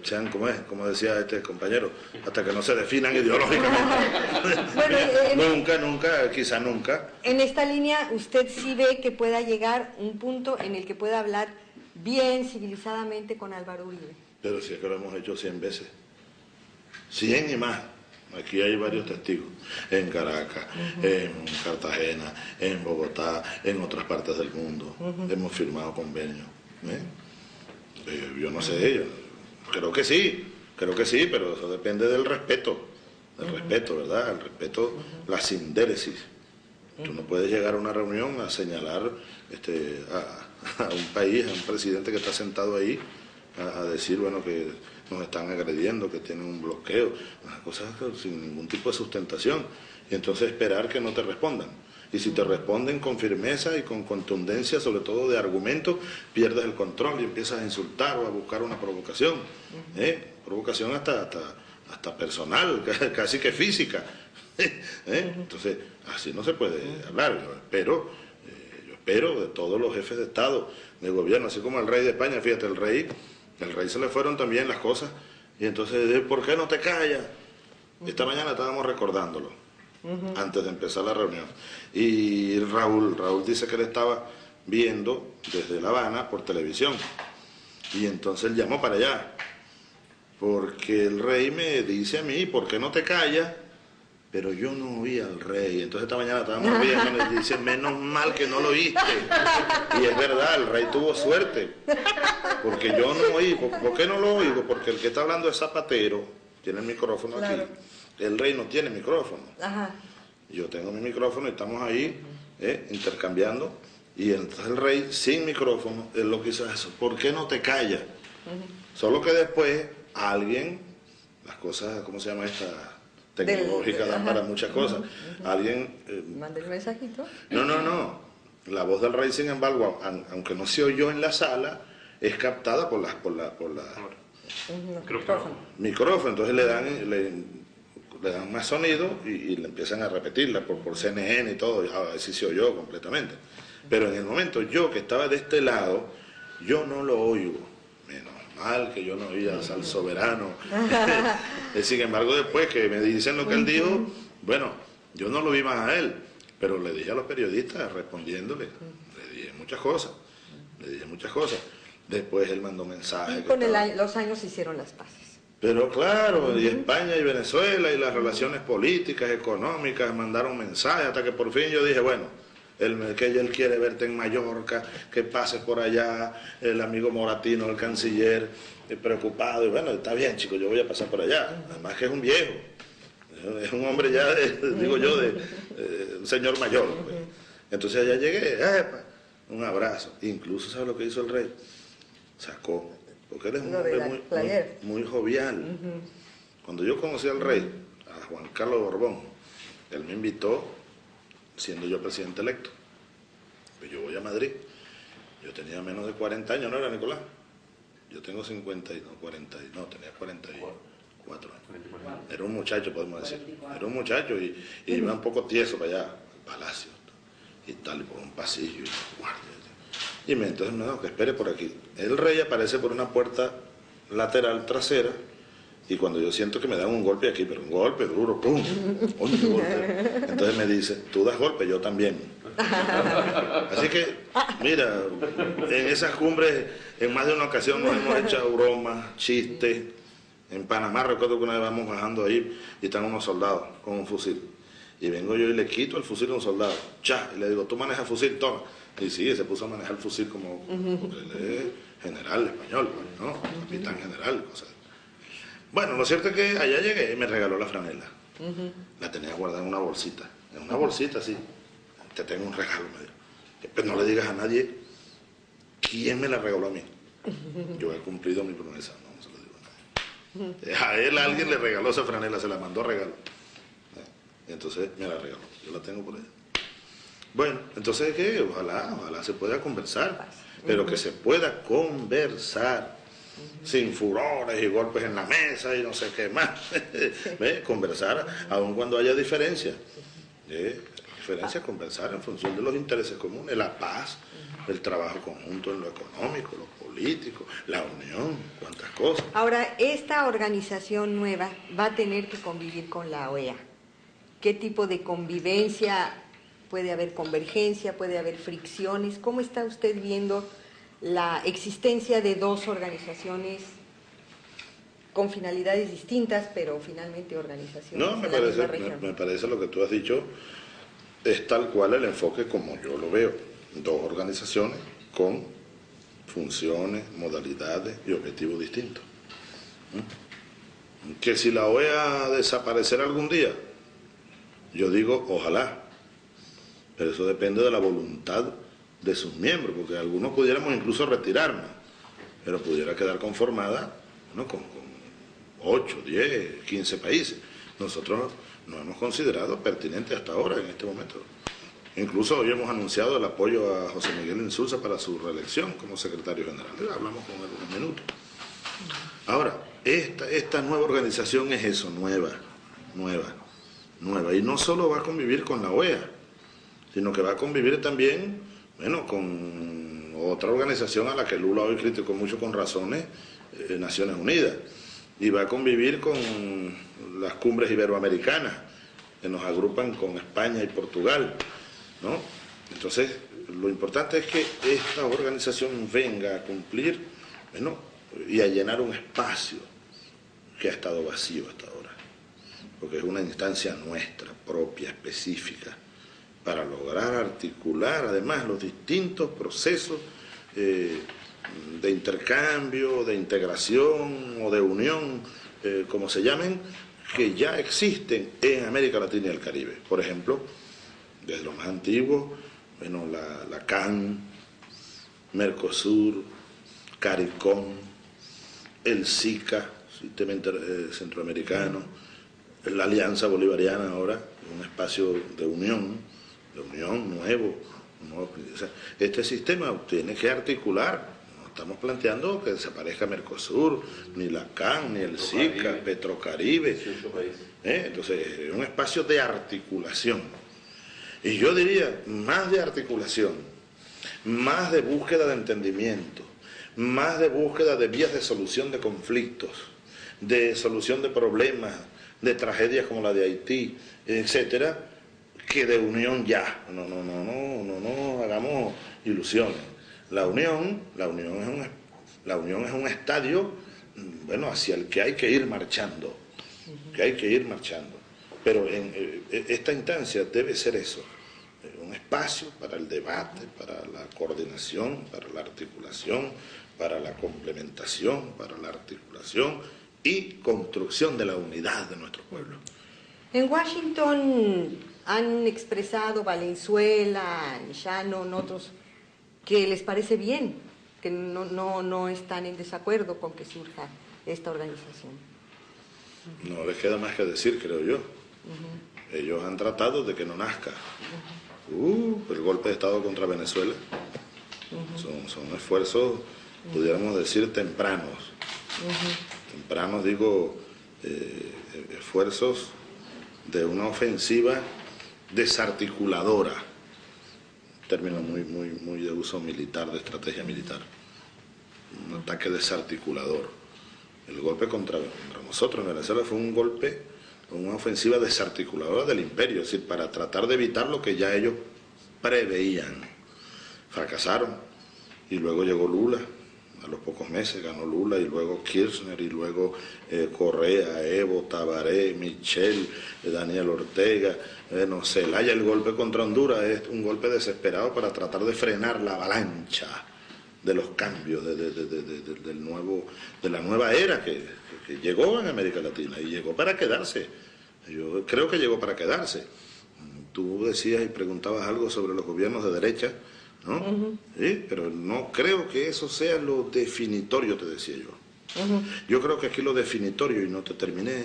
sean como decía este compañero, hasta que no se definan ideológicamente. Bueno, quizá nunca. En esta línea, ¿usted sí ve que pueda llegar un punto en el que pueda hablar bien, civilizadamente con Álvaro Uribe? Pero si es que lo hemos hecho 100 veces, 100 y más. Aquí hay varios testigos, en Caracas, en Cartagena, en Bogotá, en otras partes del mundo. Hemos firmado convenios. Yo no sé, creo que sí, pero eso depende del respeto, ¿verdad? El respeto, la sindéresis. Tú no puedes llegar a una reunión a señalar a un país, a un presidente que está sentado ahí, a decir, bueno, que nos están agrediendo, que tienen un bloqueo, unas cosas sin ningún tipo de sustentación, y entonces esperar que no te respondan. Y si te responden con firmeza y con contundencia, sobre todo de argumentos, pierdes el control y empiezas a insultar o a buscar una provocación, provocación hasta personal, casi que física. Entonces, así no se puede hablar. Yo espero de todos los jefes de Estado, de gobierno, así como el rey de España, fíjate, el rey se le fueron también las cosas, y entonces, ¿por qué no te callas? Esta mañana estábamos recordándolo, antes de empezar la reunión. Y Raúl dice que él estaba viendo desde La Habana por televisión. Y entonces él llamó para allá. Porque el rey me dice a mí, ¿por qué no te callas? Pero yo no oí al rey. Entonces esta mañana estábamos viendo y me dice, menos mal que no lo oíste. Y es verdad, el rey tuvo suerte. Porque yo no oí. ¿Por qué no lo oigo? Porque el que está hablando es Zapatero, tiene el micrófono aquí. El rey no tiene micrófono. Yo tengo mi micrófono y estamos ahí intercambiando. Y entonces el rey sin micrófono, él lo que hizo eso. ¿Por qué no te callas? Solo que después alguien, las cosas, ¿cómo se llama esta? Tecnológica, dan para muchas cosas. Alguien... ¿Manda el mensajito? No. La voz del rey, sin embargo, aunque no se oyó en la sala, es captada por la micrófono. Entonces le dan más sonido y le empiezan a repetirla por CNN y todo, y a ver si se oyó completamente. Pero en el momento yo que estaba de este lado, yo no lo oigo. Menos mal que yo no oía al soberano. Sin embargo, después que me dicen lo que él dijo, bueno, yo no lo vi más a él, pero le dije a los periodistas respondiéndole, le dije muchas cosas. Después él mandó mensajes. Y con los años se hicieron las paces. Pero claro, y España y Venezuela y las relaciones políticas, económicas, mandaron mensajes hasta que por fin yo dije, bueno, que él quiere verte en Mallorca, que pases por allá, el amigo Moratino, el canciller, preocupado, y bueno, está bien chicos, yo voy a pasar por allá, además que es un viejo, es un hombre ya, digo yo, un señor mayor, pues. Entonces allá llegué, un abrazo, incluso ¿sabes lo que hizo el rey? Sacó, porque él es un hombre muy jovial. Cuando yo conocí al rey, a Juan Carlos Borbón, él me invitó, siendo yo presidente electo. Pues yo voy a Madrid, yo tenía menos de 40 años, ¿no era, Nicolás? Yo tengo 50, tenía 44 años. Era un muchacho, podemos decir. Era un muchacho y iba un poco tieso para allá, al palacio, y tal, y por un pasillo, y guardia. Y entonces me dijo que espere por aquí. El rey aparece por una puerta lateral trasera, y cuando yo siento que me dan un golpe aquí, pero un golpe duro, ¡pum! Entonces me dice, tú das golpe, yo también. Así que, mira, en esas cumbres, en más de una ocasión nos hemos echado bromas, chistes. En Panamá recuerdo que una vez vamos bajando ahí y están unos soldados con un fusil. Y vengo yo y le quito el fusil a un soldado. Y le digo, ¿tú manejas fusil? Toma. Y sí, se puso a manejar el fusil como, porque él es general español, ¿no? Capitán general, cosas. Bueno, lo cierto es que allá llegué y me regaló la franela. La tenía guardada en una bolsita. En una bolsita, así. Te tengo un regalo, me dijo. Pero no le digas a nadie quién me la regaló a mí. Yo he cumplido mi promesa, no se lo digo a nadie. A él alguien le regaló esa franela, se la mandó a regalo. Y entonces me la regaló. Yo la tengo por ahí. Bueno, entonces que ojalá se pueda conversar, pero que se pueda conversar. Sin furores y golpes en la mesa y no sé qué más. Conversar, aun cuando haya diferencias. Conversar en función de los intereses comunes, la paz, el trabajo conjunto en lo económico, lo político, la unión, cuántas cosas. Ahora, esta organización nueva va a tener que convivir con la OEA. ¿Qué tipo de convivencia? ¿Puede haber convergencia? ¿Puede haber fricciones? ¿Cómo está usted viendo la existencia de dos organizaciones con finalidades distintas, pero finalmente organizaciones No, me parece lo que tú has dicho, es tal cual el enfoque como yo lo veo. Dos organizaciones con funciones, modalidades y objetivos distintos. Que si la OEA desaparecerá algún día, yo digo ojalá, pero eso depende de la voluntad de sus miembros, porque algunos pudiéramos incluso retirarnos, pero pudiera quedar conformada, ¿no?, con 8, 10, 15 países. Nosotros no hemos considerado pertinente hasta ahora, en este momento. Incluso hoy hemos anunciado el apoyo a José Miguel Insulza para su reelección como secretario general. Hablamos con él unos minutos. Ahora, esta nueva organización es eso, nueva. Y no solo va a convivir con la OEA, sino que va a convivir también, bueno, con otra organización a la que Lula hoy criticó mucho con razones, Naciones Unidas. y va a convivir con las cumbres iberoamericanas, que nos agrupan con España y Portugal, ¿no? Entonces, lo importante es que esta organización venga a cumplir, bueno, y a llenar un espacio que ha estado vacío hasta ahora, porque es una instancia nuestra, propia, específica, para lograr articular además los distintos procesos de intercambio, de integración o de unión, como se llamen, que ya existen en América Latina y el Caribe. Por ejemplo, desde lo más antiguo, bueno, la CAN, Mercosur, CARICOM, el SICA, Sistema Centroamericano, la Alianza Bolivariana ahora, un espacio de unión nuevo. O sea, este sistema tiene que articular. No estamos planteando que desaparezca Mercosur, ni la CAN, ni el SICA, Petrocaribe. Entonces, es un espacio de articulación. Y yo diría, más de articulación, más de búsqueda de entendimiento, más de búsqueda de vías de solución de conflictos, de solución de problemas, de tragedias como la de Haití, etcétera, que de unión ya. No hagamos ilusiones. La unión es un estadio, bueno, hacia el que hay que ir marchando, Pero esta instancia debe ser eso, un espacio para el debate, para la coordinación, para la articulación, para la complementación, para la articulación y construcción de la unidad de nuestro pueblo. En Washington han expresado Valenzuela, Shannon, otros, que les parece bien, que no están en desacuerdo con que surja esta organización. No les queda más que decir, creo yo. Ellos han tratado de que no nazca. El golpe de Estado contra Venezuela. Son esfuerzos, pudiéramos decir, tempranos. Tempranos, digo, esfuerzos de una ofensiva desarticuladora, término muy de uso militar, de estrategia militar, un ataque desarticulador. El golpe contra nosotros en Venezuela fue un golpe, una ofensiva desarticuladora del imperio, es decir, para tratar de evitar lo que ya ellos preveían. Fracasaron, y luego llegó Lula. A los pocos meses ganó Lula, y luego Kirchner, y luego Correa, Evo, Tabaré, Michel, Daniel Ortega, Zelaya. El golpe contra Honduras es un golpe desesperado para tratar de frenar la avalancha de los cambios, de la nueva era que llegó en América Latina, y llegó para quedarse. Yo creo que llegó para quedarse. Tú decías y preguntabas algo sobre los gobiernos de derecha, ¿no? ¿Sí? Pero no creo que eso sea lo definitorio, te decía yo. Yo creo que aquí lo definitorio, y no te terminé,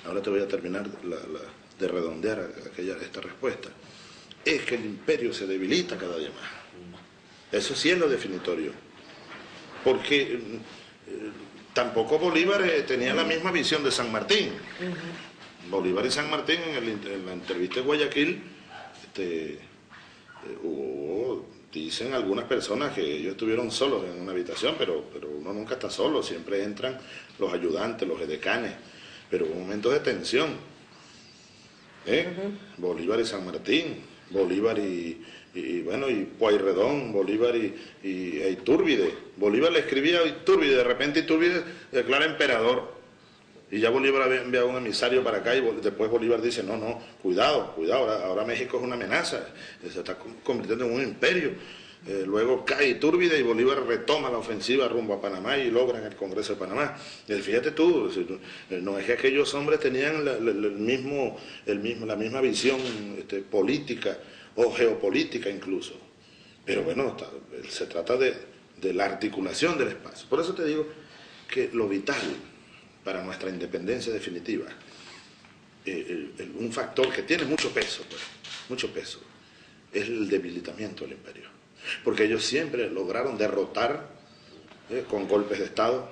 ahora te voy a terminar de redondear esta respuesta, es que el imperio se debilita cada día más. Eso sí es lo definitorio. Porque tampoco Bolívar tenía la misma visión de San Martín. Bolívar y San Martín, en la entrevista de Guayaquil, dicen algunas personas que ellos estuvieron solos en una habitación, pero uno nunca está solo, siempre entran los ayudantes, los edecanes, pero hubo momentos de tensión. Bolívar y San Martín, Bolívar y Pueyrredón, Bolívar y Iturbide. Bolívar le escribía a Iturbide, de repente Iturbide declara emperador, y ya Bolívar había enviado un emisario para acá, y después Bolívar dice, no, cuidado, ahora México es una amenaza, se está convirtiendo en un imperio. Luego cae Iturbide y Bolívar retoma la ofensiva rumbo a Panamá y logran el Congreso de Panamá. Fíjate tú, no es que aquellos hombres tenían la misma visión política o geopolítica incluso, pero bueno, se trata de la articulación del espacio. Por eso te digo que lo vital para nuestra independencia definitiva, un factor que tiene mucho peso, es el debilitamiento del imperio. Porque ellos siempre lograron derrotar con golpes de Estado,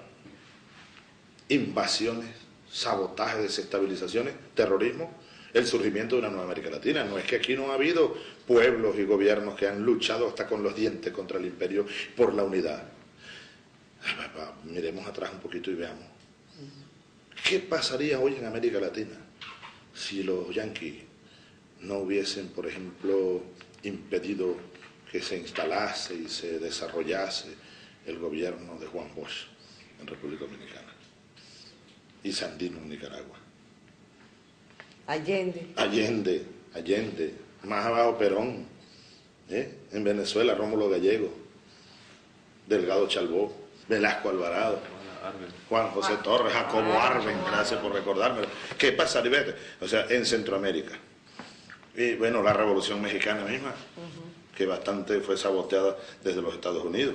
invasiones, sabotajes, desestabilizaciones, terrorismo, el surgimiento de una nueva América Latina. No es que aquí no ha habido pueblos y gobiernos que han luchado hasta con los dientes contra el imperio por la unidad. Miremos atrás un poquito y veamos. ¿Qué pasaría hoy en América Latina si los yanquis no hubiesen, por ejemplo, impedido que se instalase y se desarrollase el gobierno de Juan Bosch en República Dominicana y Sandino en Nicaragua? Allende, más abajo Perón, en Venezuela Rómulo Gallego, Delgado Chalbó, Velasco Alvarado, Juan José Torres, Jacobo Arben, gracias por recordármelo. ¿Qué pasaría? O sea, en Centroamérica. Y bueno, la Revolución Mexicana misma, que bastante fue saboteada desde los Estados Unidos,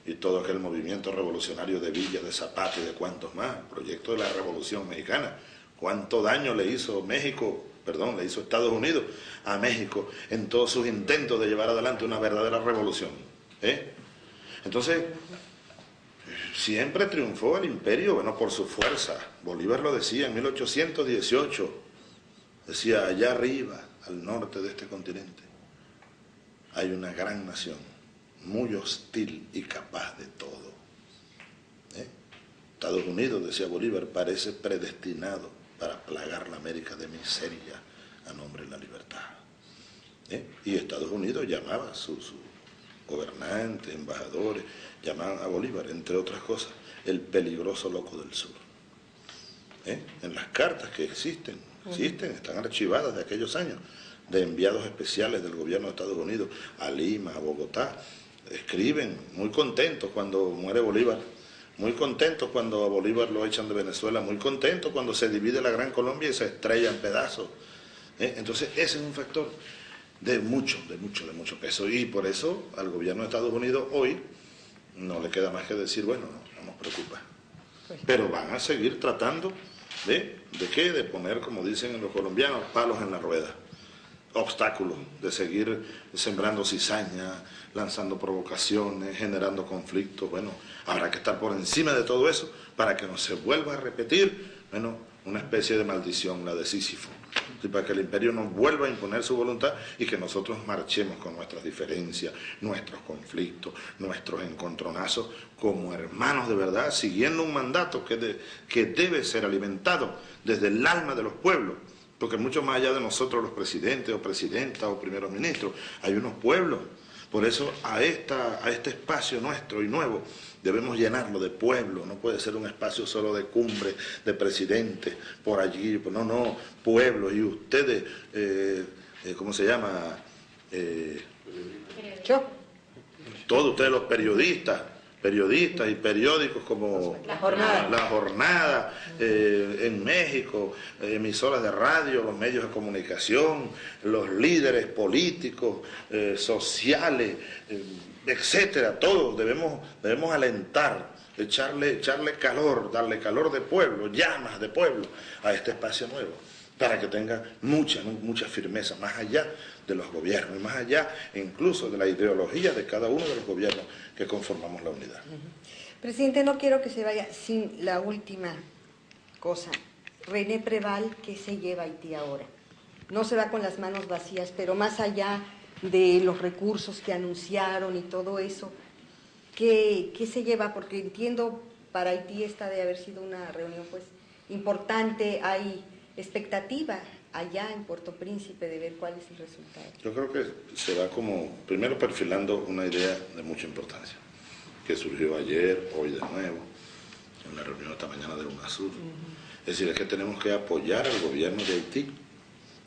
y todo aquel movimiento revolucionario de Villa, de Zapata y de cuantos más, proyecto de la Revolución Mexicana. ¿Cuánto daño le hizo le hizo Estados Unidos a México en todos sus intentos de llevar adelante una verdadera revolución? Entonces, siempre triunfó el imperio, bueno, por su fuerza. Bolívar lo decía en 1818, decía, allá arriba, al norte de este continente, hay una gran nación, muy hostil y capaz de todo. Estados Unidos, decía Bolívar, parece predestinado para plagar la América de miseria a nombre de la libertad. Y Estados Unidos llamaba a sus gobernantes, embajadores, llamaban a Bolívar, entre otras cosas, el peligroso loco del sur. En las cartas que existen, están archivadas de aquellos años, de enviados especiales del gobierno de Estados Unidos a Lima, a Bogotá, escriben muy contentos cuando muere Bolívar, muy contentos cuando a Bolívar lo echan de Venezuela, muy contentos cuando se divide la Gran Colombia y se estrella en pedazos. Entonces ese es un factor de mucho peso, y por eso al gobierno de Estados Unidos hoy no le queda más que decir, bueno, no nos preocupa, pero van a seguir tratando de poner, como dicen los colombianos, palos en la rueda, obstáculos, de seguir sembrando cizaña, lanzando provocaciones, generando conflictos. Bueno, habrá que estar por encima de todo eso para que no se vuelva a repetir, bueno, una especie de maldición, la de Sísifo, para que el imperio no vuelva a imponer su voluntad y que nosotros marchemos con nuestras diferencias, nuestros conflictos, nuestros encontronazos, como hermanos de verdad, siguiendo un mandato que debe ser alimentado desde el alma de los pueblos, porque mucho más allá de nosotros los presidentes o presidentas o primeros ministros, hay unos pueblos. Por eso a este espacio nuestro y nuevo debemos llenarlo de pueblo. No puede ser un espacio solo de cumbre, de presidentes, por allí, no, pueblos. Y ustedes, ¿cómo se llama? Todos ustedes los periodistas y periódicos como La Jornada en México, emisoras de radio, los medios de comunicación, los líderes políticos, sociales, etcétera, todos debemos alentar, echarle calor, darle calor de pueblo, llamas de pueblo a este espacio nuevo, para que tenga mucha firmeza, más allá de los gobiernos, y más allá incluso de la ideología de cada uno de los gobiernos que conformamos la unidad. Presidente, no quiero que se vaya sin la última cosa. René Preval, ¿qué se lleva a Haití ahora? No se va con las manos vacías, pero más allá de los recursos que anunciaron y todo eso, ¿qué se lleva? Porque entiendo, para Haití esta de haber sido una reunión pues importante, hay expectativa allá en Puerto Príncipe de ver cuál es el resultado. Yo creo que se va como, primero perfilando una idea de mucha importancia, que surgió ayer, hoy de nuevo, en una reunión esta mañana de UNASUR. Es decir, es que tenemos que apoyar al gobierno de Haití,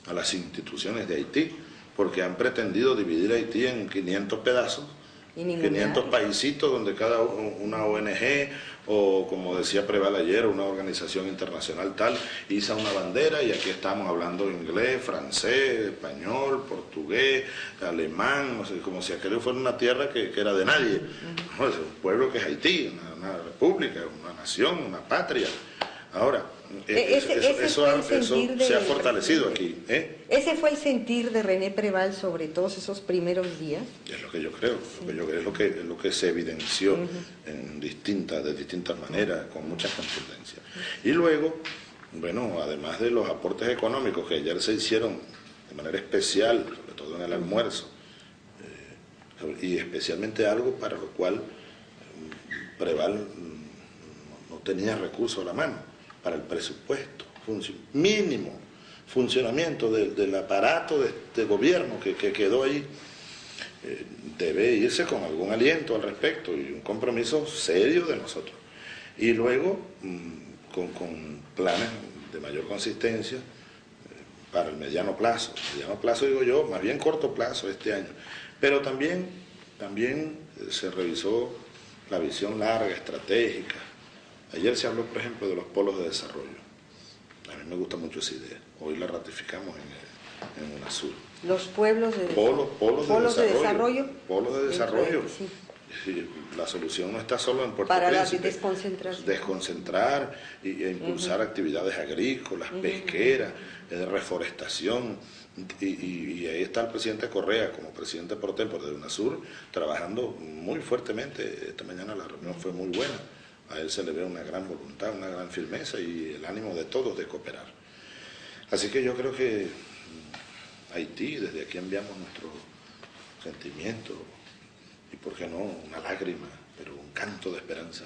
a las instituciones de Haití, porque han pretendido dividir Haití en 500 pedazos, 500 paisitos donde cada una ONG o, como decía Preval ayer, una organización internacional tal iza una bandera, y aquí estamos hablando inglés, francés, español, portugués, alemán, no sé, como si aquello fuera una tierra que era de nadie. No, es un pueblo que es Haití, una república, una nación, una patria. Ahora, eso se ha fortalecido aquí. ¿Ese fue el sentir de René Preval sobre todos esos primeros días? Es lo que yo creo, es lo que se evidenció de distintas maneras, con muchas contundencias. Y luego, bueno, además de los aportes económicos que ayer se hicieron de manera especial, sobre todo en el almuerzo, y especialmente algo para lo cual Preval no tenía recursos a la mano, para el presupuesto, mínimo funcionamiento del aparato de gobierno que quedó ahí, debe irse con algún aliento al respecto y un compromiso serio de nosotros. Y luego, con planes de mayor consistencia para el mediano plazo. Mediano plazo digo yo, más bien corto plazo este año. Pero también se revisó la visión larga, estratégica. Ayer se habló, por ejemplo, de los polos de desarrollo. A mí me gusta mucho esa idea. Hoy la ratificamos en UNASUR. Los pueblos de polos de desarrollo. Polos de desarrollo. Sí. La solución no está solo en Puerto Para Príncipe. Desconcentrar e impulsar actividades agrícolas, pesqueras, de reforestación. Y ahí está el presidente Correa como presidente pro tempore de UNASUR trabajando muy fuertemente. Esta mañana la reunión fue muy buena. A él se le ve una gran voluntad, una gran firmeza y el ánimo de todos de cooperar. Así que yo creo que Haití, desde aquí enviamos nuestro sentimiento y, por qué no, una lágrima, pero un canto de esperanza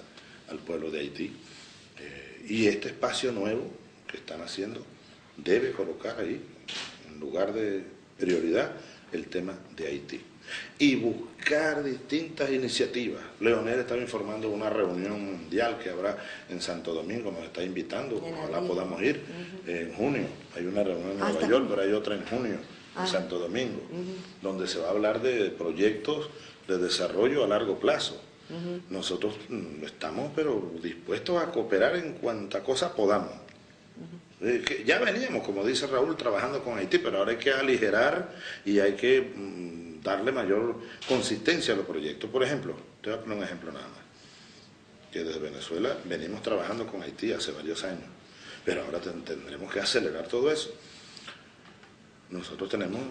al pueblo de Haití. Y este espacio nuevo que están haciendo debe colocar ahí, en lugar de prioridad, el tema de Haití. Y buscar distintas iniciativas. Leonel estaba informando de una reunión mundial que habrá en Santo Domingo, nos está invitando, ojalá podamos ir en junio. Hay una reunión en Nueva York, pero hay otra en junio en Santo Domingo, donde se va a hablar de proyectos de desarrollo a largo plazo. Nosotros estamos pero dispuestos a cooperar en cuanta cosa podamos. Que ya veníamos, como dice Raúl, trabajando con Haití, pero ahora hay que aligerar y hay que darle mayor consistencia a los proyectos. Por ejemplo, te voy a poner un ejemplo nada más, que desde Venezuela venimos trabajando con Haití hace varios años, pero ahora tendremos que acelerar todo eso. Nosotros tenemos,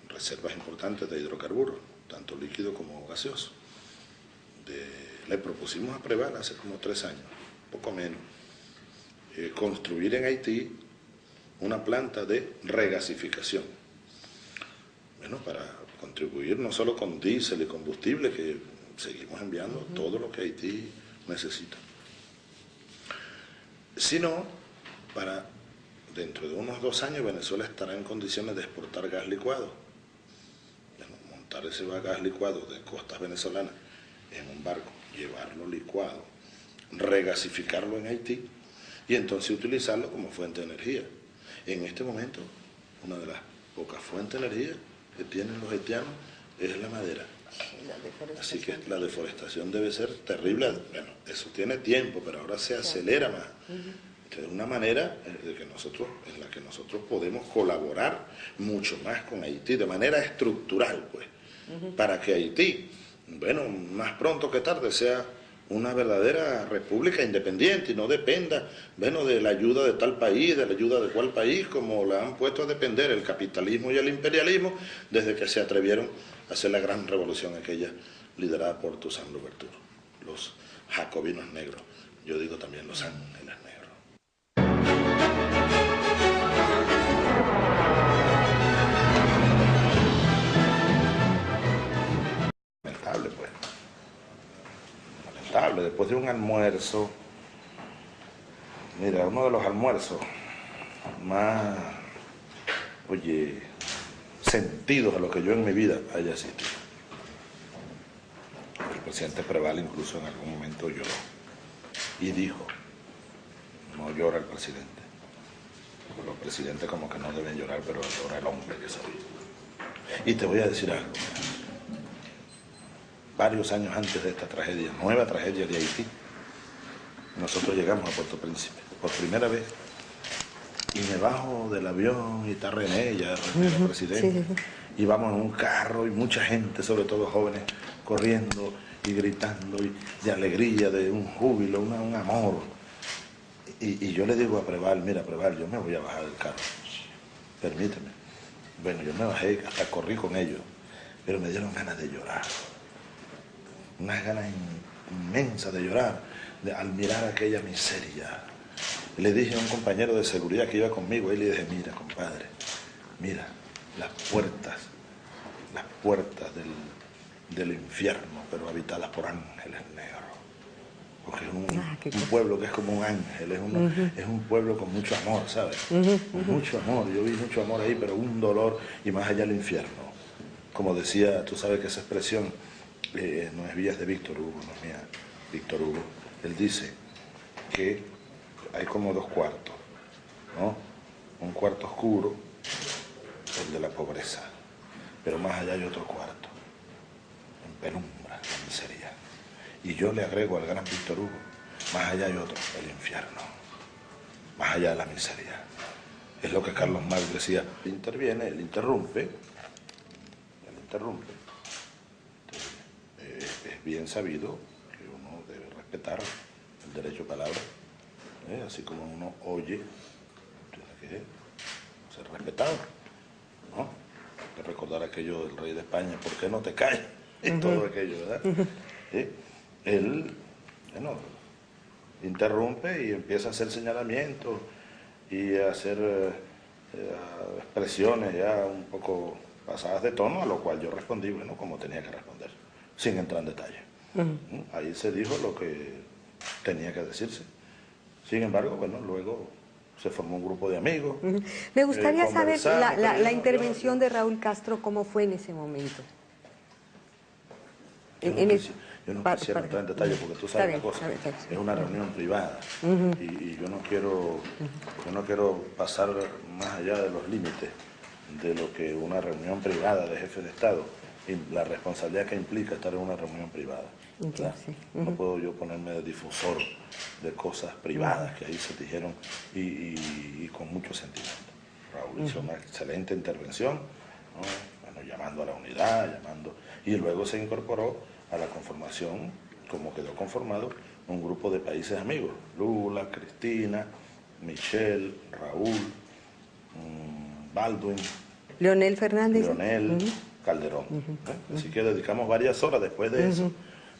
reservas importantes de hidrocarburos, tanto líquido como gaseoso. Le propusimos a Preval hace como 3 años, poco menos, construir en Haití una planta de regasificación. Para contribuir no solo con diésel y combustible, que seguimos enviando todo lo que Haití necesita, sino para, dentro de unos 2 años, Venezuela estará en condiciones de exportar gas licuado. Montar ese gas licuado de costas venezolanas en un barco, llevarlo licuado, regasificarlo en Haití y entonces utilizarlo como fuente de energía. En este momento, una de las pocas fuentes de energía que tienen los haitianos es la madera. Así que la deforestación debe ser terrible. Bueno, eso tiene tiempo, pero ahora se acelera más. De una manera en la que nosotros podemos colaborar mucho más con Haití, de manera estructural, pues, para que Haití, más pronto que tarde, sea una verdadera república independiente y no dependa, de la ayuda de tal país, de la ayuda de cual país, como la han puesto a depender el capitalismo y el imperialismo desde que se atrevieron a hacer la gran revolución aquella liderada por Toussaint Louverture, los jacobinos negros, yo digo también los ángeles negros. Lamentable, pues. Lamentable, después de un almuerzo, mira, uno de los almuerzos más, sentidos a lo que yo en mi vida haya asistido. El presidente Preval incluso en algún momento lloró y dijo, no llora el presidente. Los presidentes como que no deben llorar, pero llora el hombre que soy. Y te voy a decir algo. Varios años antes de esta tragedia, nueva tragedia de Haití, nosotros llegamos a Puerto Príncipe por primera vez y me bajo del avión y está René, ya el presidente, y vamos en un carro y mucha gente, sobre todo jóvenes, corriendo y gritando y de alegría, de un júbilo, un amor. Y yo le digo a Preval, mira Preval, yo me voy a bajar del carro, permíteme. Bueno, yo me bajé, hasta corrí con ellos, pero me dieron ganas de llorar. Unas ganas inmensas de llorar, al mirar aquella miseria. Y le dije a un compañero de seguridad que iba conmigo, y le dije, mira, compadre, mira, las puertas del infierno, pero habitadas por ángeles negros. porque es un pueblo que es como un ángel, es un pueblo con mucho amor, ¿sabes? Con mucho amor, yo vi mucho amor ahí, pero un dolor y más allá el infierno. Como decía, tú sabes que esa expresión no es Vías de Víctor Hugo, no es mía, Víctor Hugo. Él dice que hay como dos cuartos, ¿no? Un cuarto oscuro, el de la pobreza, pero más allá hay otro cuarto, en penumbra, la miseria. Y yo le agrego al gran Víctor Hugo, más allá hay otro, el infierno, más allá de la miseria. Es lo que Carlos Marx decía, interviene, él interrumpe. Es bien sabido que uno debe respetar el derecho a palabra, así como uno oye, tiene que ser respetado, ¿no? Hay que recordar aquello del rey de España, ¿por qué no te callas? Y todo aquello, ¿verdad? Él, bueno, interrumpe y empieza a hacer señalamientos y a hacer expresiones ya un poco pasadas de tono, a lo cual yo respondí, bueno, como tenía que responder, sin entrar en detalle. Ahí se dijo lo que tenía que decirse. Sin embargo, bueno, luego se formó un grupo de amigos. Me gustaría saber la intervención de Raúl Castro, ¿cómo fue en ese momento? Yo no quisiera entrar en detalle porque tú sabes una cosa, es una reunión privada y yo no quiero pasar más allá de los límites de lo que una reunión privada de jefe de Estado y la responsabilidad que implica estar en una reunión privada. No puedo yo ponerme de difusor de cosas privadas que ahí se dijeron y con mucho sentimiento. Raúl hizo una excelente intervención, ¿no? Bueno, llamando a la unidad, y luego se incorporó a la conformación, como quedó conformado, un grupo de países amigos, Lula, Cristina, Michelle, Raúl, Baldwin, Leonel Fernández, Calderón. Así que dedicamos varias horas después de eso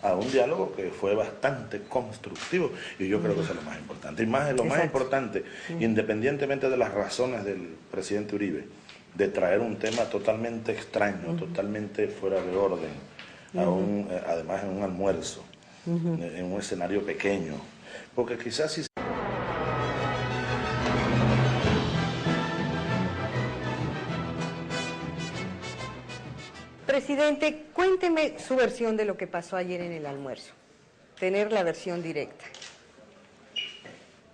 a un diálogo que fue bastante constructivo y yo creo que eso es lo más importante. Y más es lo más importante, independientemente de las razones del presidente Uribe, de traer un tema totalmente extraño, totalmente fuera de orden, además en un almuerzo, en un escenario pequeño, porque quizás si... Presidente, cuénteme su versión de lo que pasó ayer en el almuerzo, tener la versión directa.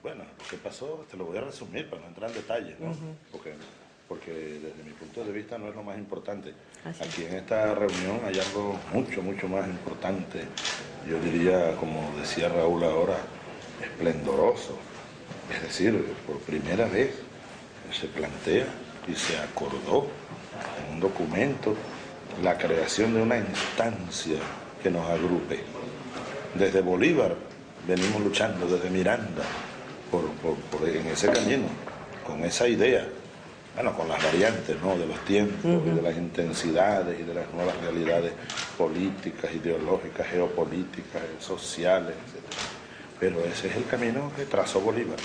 Bueno, lo que pasó te lo voy a resumir para no entrar en detalles, ¿no? Porque desde mi punto de vista no es lo más importante. Aquí en esta reunión hay algo mucho más importante, yo diría, como decía Raúl ahora, esplendoroso. Es decir, por primera vez se plantea y se acordó en un documento la creación de una instancia que nos agrupe. Desde Bolívar venimos luchando, desde Miranda, en ese camino, con esa idea, bueno, con las variantes, ¿no?, de los tiempos y de las intensidades y de las nuevas realidades políticas, ideológicas, geopolíticas, sociales, etc. Pero ese es el camino que trazó Bolívar,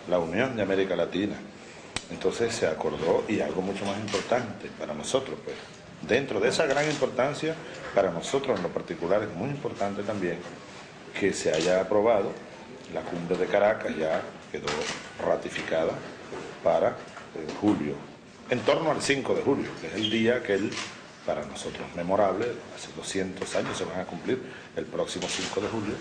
la unión de América Latina. Entonces se acordó, y algo mucho más importante para nosotros, pues, dentro de esa gran importancia, para nosotros en lo particular es muy importante también que se haya aprobado la cumbre de Caracas, ya quedó ratificada para julio, en torno al 5 de julio, que es el día que para nosotros memorable, hace 200 años se van a cumplir el próximo 5 de julio,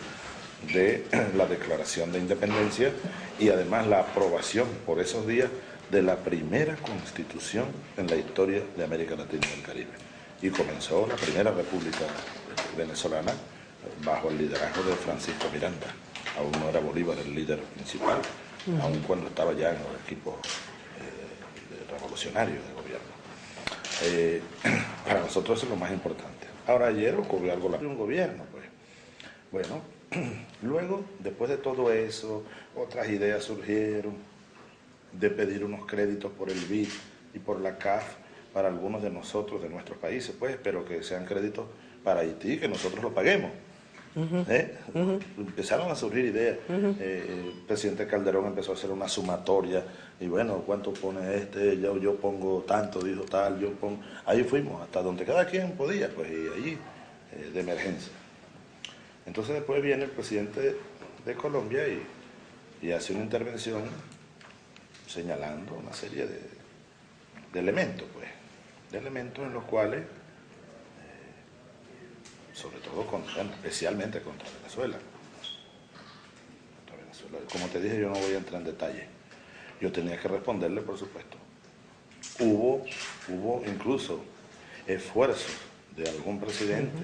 de la Declaración de Independencia y además la aprobación por esos días de la primera constitución en la historia de América Latina y del Caribe. Y comenzó la primera república venezolana bajo el liderazgo de Francisco Miranda. Aún no era Bolívar el líder principal, aun cuando estaba ya en los equipos revolucionarios del gobierno. Para nosotros eso es lo más importante. Ahora ayer ocurrió algo de un gobierno, pues. Bueno, luego, después de todo eso, otras ideas surgieron de pedir unos créditos por el BID y por la CAF para algunos de nosotros, de nuestros países, pues, pero que sean créditos para Haití, que nosotros lo paguemos. Empezaron a surgir ideas. El presidente Calderón empezó a hacer una sumatoria y bueno, ¿cuánto pone este? Yo pongo tanto, dijo tal, yo pongo... Ahí fuimos, hasta donde cada quien podía, pues, y allí de emergencia. Entonces después viene el presidente de Colombia y hace una intervención señalando una serie de elementos, pues, de elementos en los cuales, sobre todo, especialmente contra Venezuela. Como te dije, yo no voy a entrar en detalle. Yo tenía que responderle, por supuesto. Hubo incluso esfuerzos de algún presidente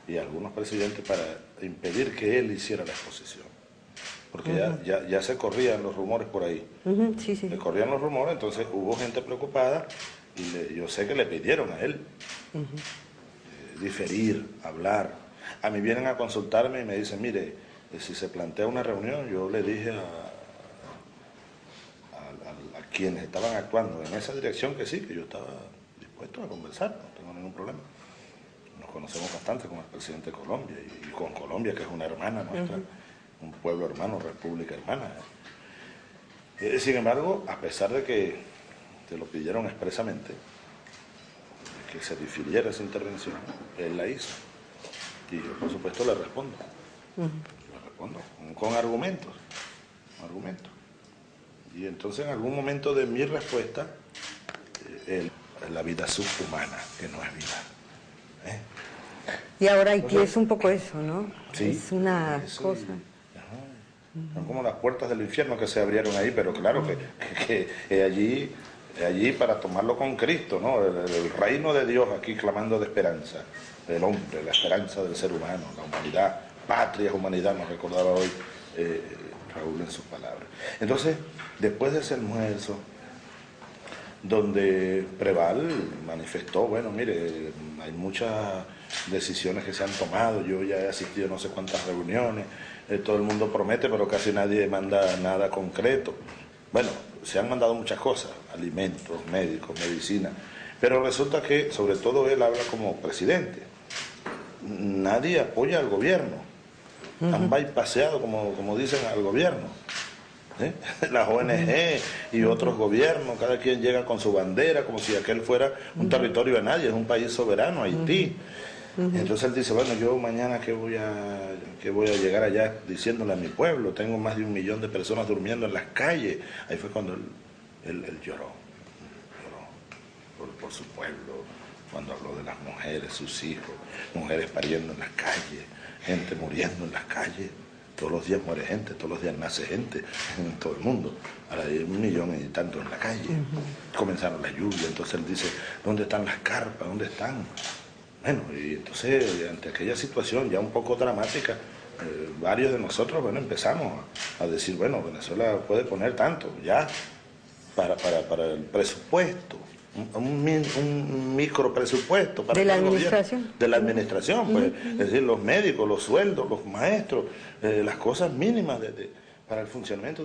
y algunos presidentes para impedir que él hiciera la exposición. Porque ya se corrían los rumores por ahí. Sí. Se corrían los rumores, entonces hubo gente preocupada y yo sé que le pidieron a él diferir, hablar. A mí vienen a consultarme y me dicen, mire, si se plantea una reunión, yo le dije a quienes estaban actuando en esa dirección que sí, que yo estaba dispuesto a conversar, no tengo ningún problema. Nos conocemos bastante con el presidente de Colombia y con Colombia, que es una hermana nuestra, un pueblo hermano, república hermana. Sin embargo, a pesar de que te lo pidieron expresamente, que se difiriera esa intervención, él la hizo. Y yo, por supuesto, le respondo. Le respondo con argumentos. Y entonces, en algún momento de mi respuesta, la vida subhumana, que no es vida. Y ahora Haití es un poco eso, ¿no? Sí, es una cosa. Son como las puertas del infierno que se abrieron ahí, pero claro que allí para tomarlo con Cristo, ¿no? El reino de Dios aquí clamando de esperanza, del hombre, la esperanza del ser humano, la humanidad, patria es humanidad, nos recordaba hoy Raúl en sus palabras. Entonces, después de ese almuerzo, donde Preval manifestó, bueno, mire, hay muchas decisiones que se han tomado, yo ya he asistido a no sé cuántas reuniones, todo el mundo promete, pero casi nadie manda nada concreto. Bueno, se han mandado muchas cosas, alimentos, médicos, medicina, pero resulta que, sobre todo él habla como presidente, nadie apoya al gobierno, han bypaseado, como dicen, al gobierno. Las ONG y otros gobiernos, cada quien llega con su bandera, como si aquel fuera un territorio de nadie, es un país soberano, Haití. Entonces él dice, bueno, yo mañana que voy a llegar allá diciéndole a mi pueblo, tengo más de 1 millón de personas durmiendo en las calles. Ahí fue cuando él lloró por su pueblo, cuando habló de las mujeres, sus hijos, mujeres pariendo en las calles, gente muriendo en las calles. Todos los días muere gente, todos los días nace gente en todo el mundo. Ahora hay 1 millón y tanto en la calle. Comenzaron las lluvias, entonces él dice, ¿dónde están las carpas? ¿Dónde están? Bueno, y entonces ante aquella situación ya un poco dramática, varios de nosotros, bueno, empezamos a decir, bueno, Venezuela puede poner tanto ya para el presupuesto. Un micro presupuesto para de la administración. De la administración, pues, es decir, los médicos, los sueldos, los maestros, las cosas mínimas para el funcionamiento.